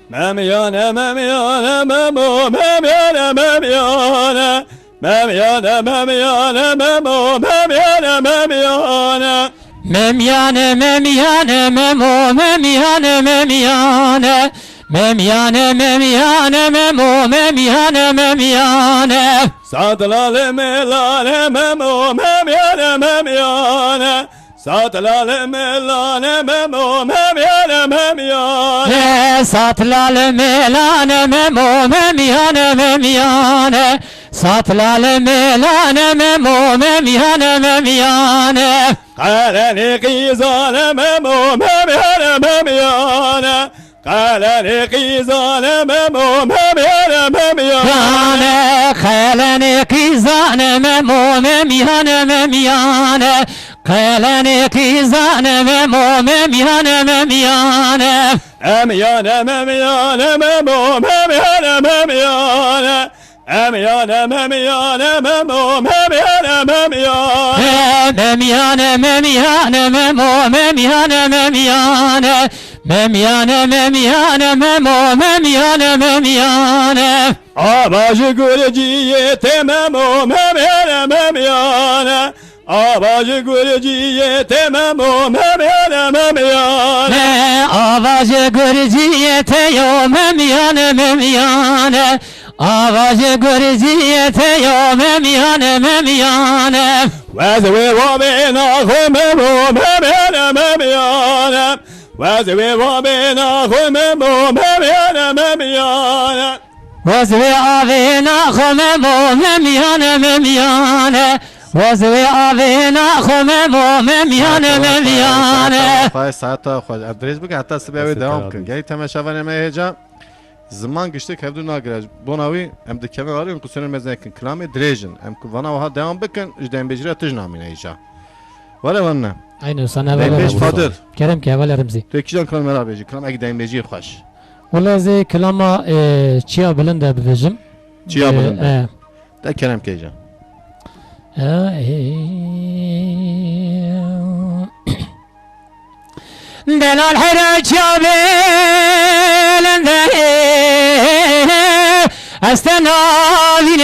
[SPEAKER 4] ماميانا ماميانا مامو ماميانا ماميانا ماميانا ماميانا مامو ماميانا ماميانا
[SPEAKER 2] مميانا مميانا ممو مميانا مميانا مميانا مميانا ممو مميانا مميانا
[SPEAKER 4] ساتلا ميلانا مامو ماميانا ماميانا ساتلا ميلانا مامو ماميانا ماميانا
[SPEAKER 2] ساتلا ميلانا ممو مميانا مميانا ساتلا ميلانا ممو مميانا مميانا
[SPEAKER 4] قالني قيزان مامو ماميانا ماميانا قالني قيزان مامو ماميانا ماميانا
[SPEAKER 2] خالني قيزان ممو مميانا مميانا خالني قيزان ممو مميانا مميانا
[SPEAKER 4] أميانا ماميانا مامو ماميانا ماميانا أميانا ماميانا مامو ماميانا ماميانا
[SPEAKER 2] مميانا مميانا ممو مميانا مميانا مميانا مميانا ممو مميانا مميانا
[SPEAKER 4] آباج گرجیت مامو ماميانا ماميانا آباج گرجیت مامو ماميانا ماميانا
[SPEAKER 2] آواز گرجیت یو مميانا مميانا آواز گرجیت یو مميانا مميانا
[SPEAKER 4] وزوي وبينا خممو ماميانا ماميانا وزوي وبينا خممو ماميانا ماميانا
[SPEAKER 2] وزوي آوینا خممو مميانا مميانا وزوي آوینا خممو مميانا مميانا
[SPEAKER 1] خواهی ساعت خوش ادریج بگه حتی سبیعوی دوام کن گهی تماشاوانه مهیجا زمان گشته که هفدو ناگرج بوناوی ام دکمه واری ام کسونر مزنه کن کلامی دریجن ام کوانا وها دوام بکن اجدین بجره تجنامین ایجا ولی ونه
[SPEAKER 2] عينو سنة
[SPEAKER 1] دین بیج فادر
[SPEAKER 2] كرم كهوال رمزي
[SPEAKER 1] تو یکی جان کلام مرا بیجی کلام اگه دین بیجی خوش
[SPEAKER 2] والله زي كلاما چيا بلنده بفجم
[SPEAKER 1] چیا بلنده ده کرم که ایجا
[SPEAKER 2] دلال حراج يا بلنده استنالين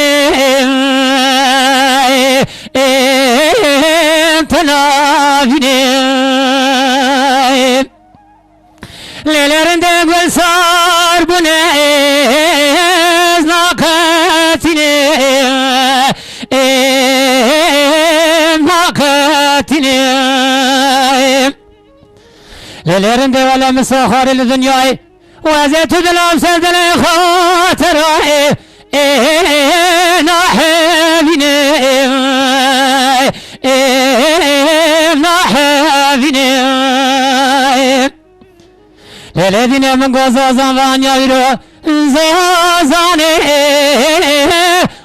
[SPEAKER 2] ليرن دي ولا مسخر الدنيا وزيت دلام سدل خاطري نحبيني نحبيني للذين من قصص فانيا يرو زازاني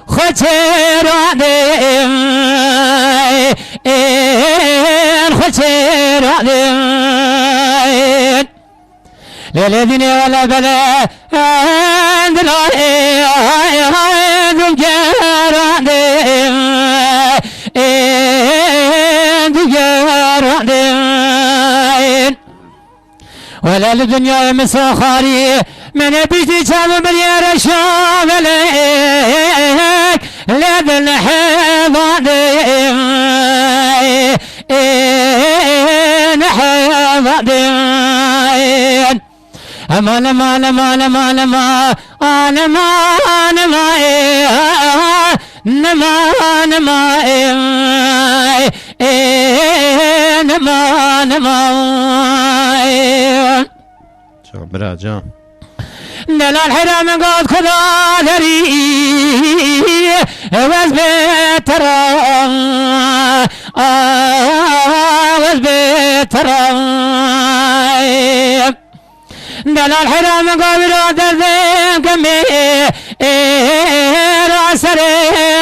[SPEAKER 2] خطيراني خطيراني للذين ولا بلا عندنا ولا الدنيا مسخري من بيتي شاب مليار الشام لك لا بالحفاظي نحفاظي أما لما لما لما لما أنا ما أنا ما نما نما نما نما
[SPEAKER 1] جان برا جان
[SPEAKER 2] دلال الحرام قد خدا دري وز بترى وز بترى دلال الحرام قابل درذين كمي راسر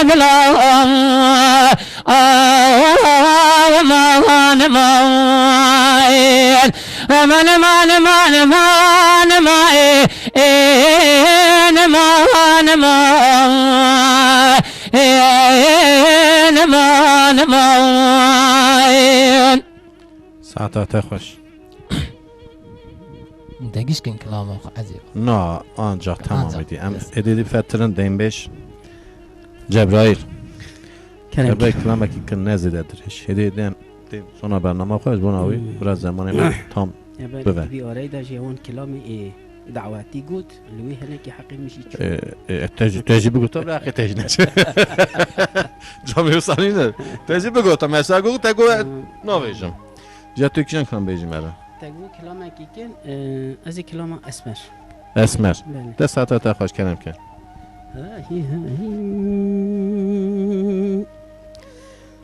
[SPEAKER 2] دلا وما نماين وما نما نما نما نما نما نما نما نما
[SPEAKER 1] ساعتها خوش
[SPEAKER 2] دقيش كن كلامه عزيز
[SPEAKER 1] نا ancak tamam idi. Ededi fettirin demiş. Cebrail. Cebrail kılamak ki nezidedir. Ededem sonra برنامه خواهد بناوی برای زمان تام ببر.
[SPEAKER 5] في أريد جوان كلامي دعواتي قلت لوي هناك حقي مشي
[SPEAKER 1] تجی بگو تو برای تجی نشه. جامعه سانی نه. تجی بگو تو مثلا گو تگو نویجم. جا تو کیان کنم بیجیم برا.
[SPEAKER 5] تقول كلامك كان أزي كلام أسمر
[SPEAKER 1] اسمر. ده ساعت تا خوش کنم کن.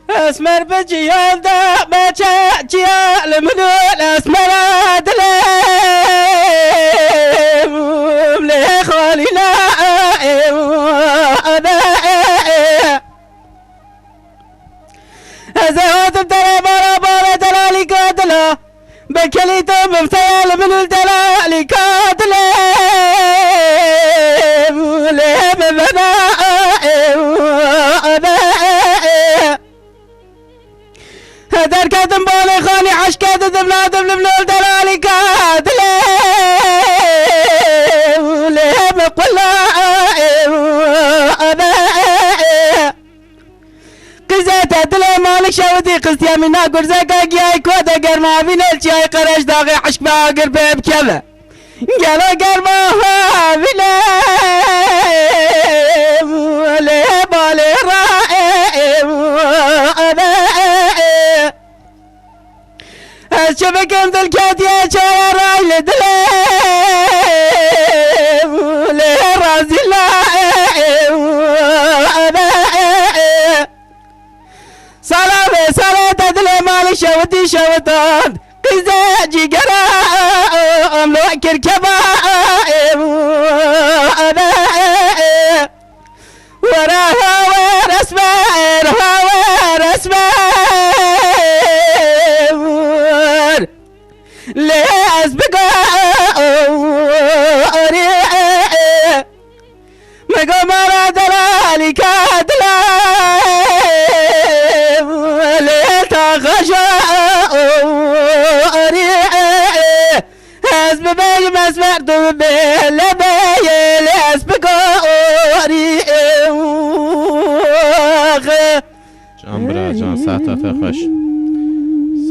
[SPEAKER 5] أسمر بجيال دا بجا جيال منول أسمر أدلم لخالي لا أزهات بترى برا برا دلالي قاتلا بكليته مفتيال من الدلال كاتله ليه ببنا هدر كاتم بالي خاني عش كاتم نادم من الدلال كاتله ليه بقلا قزت دل مالك شودي قستيا منا قرزك جاي كودا قرما بين الشاي قرش داغي عشق باقر بيب كذا قالوا قرما بلا لي بالي رائم الشبك انت الكاتيا شاي راي لدليم لي رازي صلاة صلاة دلي مالي شوتي شوتان قزاجي قرام لو أكر كبائم وراها ورسمر ورسمر ليس بقاري مقام على دلالي كادلا حسب بي مسمر دوبي لبي لحسب قاري
[SPEAKER 1] جان برا جان ساعتها خوش.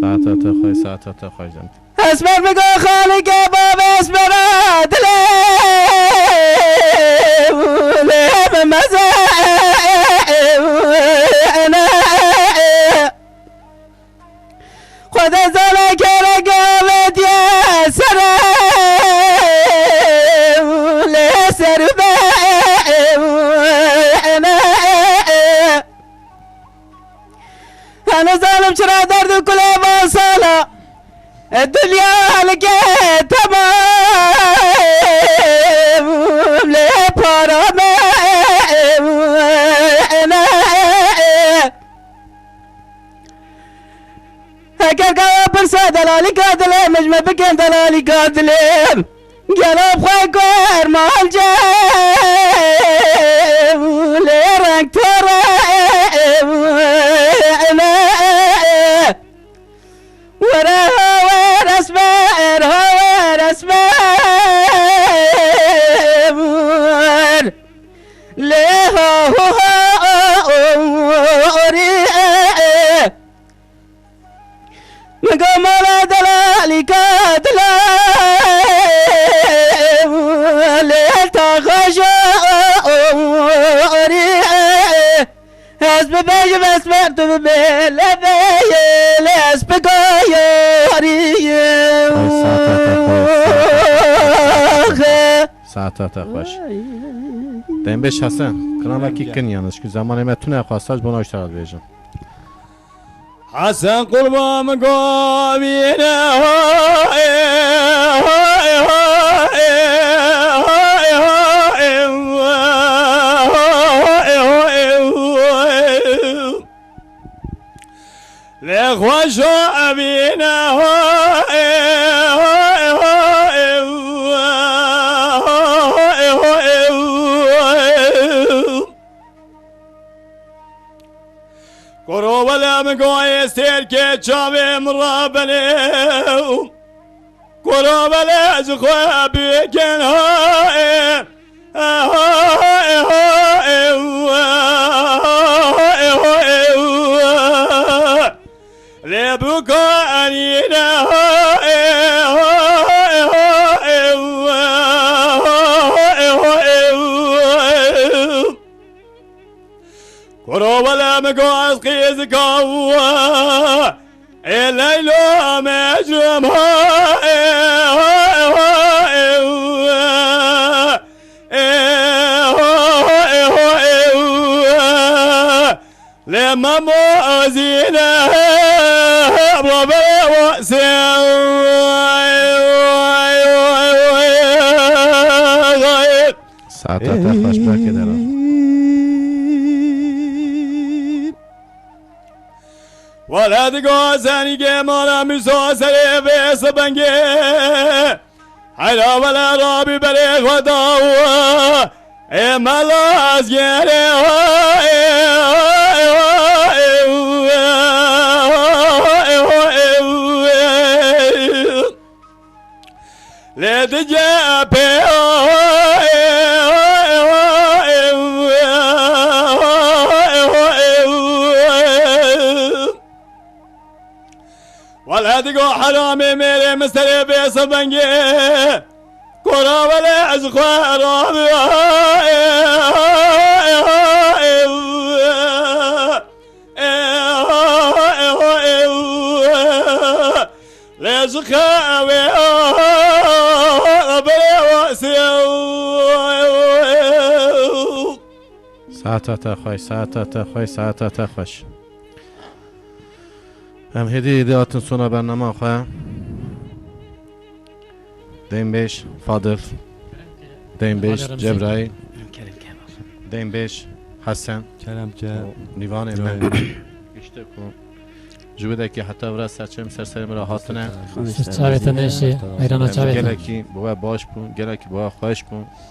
[SPEAKER 1] ساعتها خوش ساعتها خوش جان.
[SPEAKER 5] اسمر بقى خالق باب اسمر عدلي لهم مزايم انا خذ زلك رقابت يا سربه انا ظالم چرا درد کل واسالا الدنيا لك تمام لا برام انا هكذا برسا دلالي قاتل مجمع بكين دلالي قاتل قلب خيكور مع الجيب ليرانك ترام انا ورا اسمر ليه مقام على دلالي كاتلا ليه تخشوري حسب بيجي بسمرت ببيل اسبقايوري
[SPEAKER 1] ساعتات خوش دیم بیش حسن کنم اکی کنیانش که زمانی متونه خواستاش بنا اشتراک بیجم
[SPEAKER 4] حسن قربان قابينا لخوش أبينا قروب الامقوي استيركي تشابي مرابلي قروب الازخوة بيكن هاي لبكا أنينا قروب الامقوي قيز قوة الليل مجرم لما موزينا ربي
[SPEAKER 1] ساعتات خوش برکه دارم
[SPEAKER 4] ولد گازنی که مالا مساسره به سبنگه حیلا ولا رابی بری خدا مالا از گره لد جابه ولد گو حرامی میره مستر به سبنگه کرا ولی از خواه لز خاوي
[SPEAKER 1] ساعتات خوش ساعتات خوش ساعتات خوش هم هدیهاتون سونا برنامه خواه دیم بیش فاضل دیم بیش جبرائیل دیم بیش حسن نیوان من گشته کن جوده که حتی برای سرچم سرسرم را هاتنه
[SPEAKER 2] چاویتن نشی ایران چاویتن
[SPEAKER 1] گلکی بوا باش بون گلکی بوا خوش بون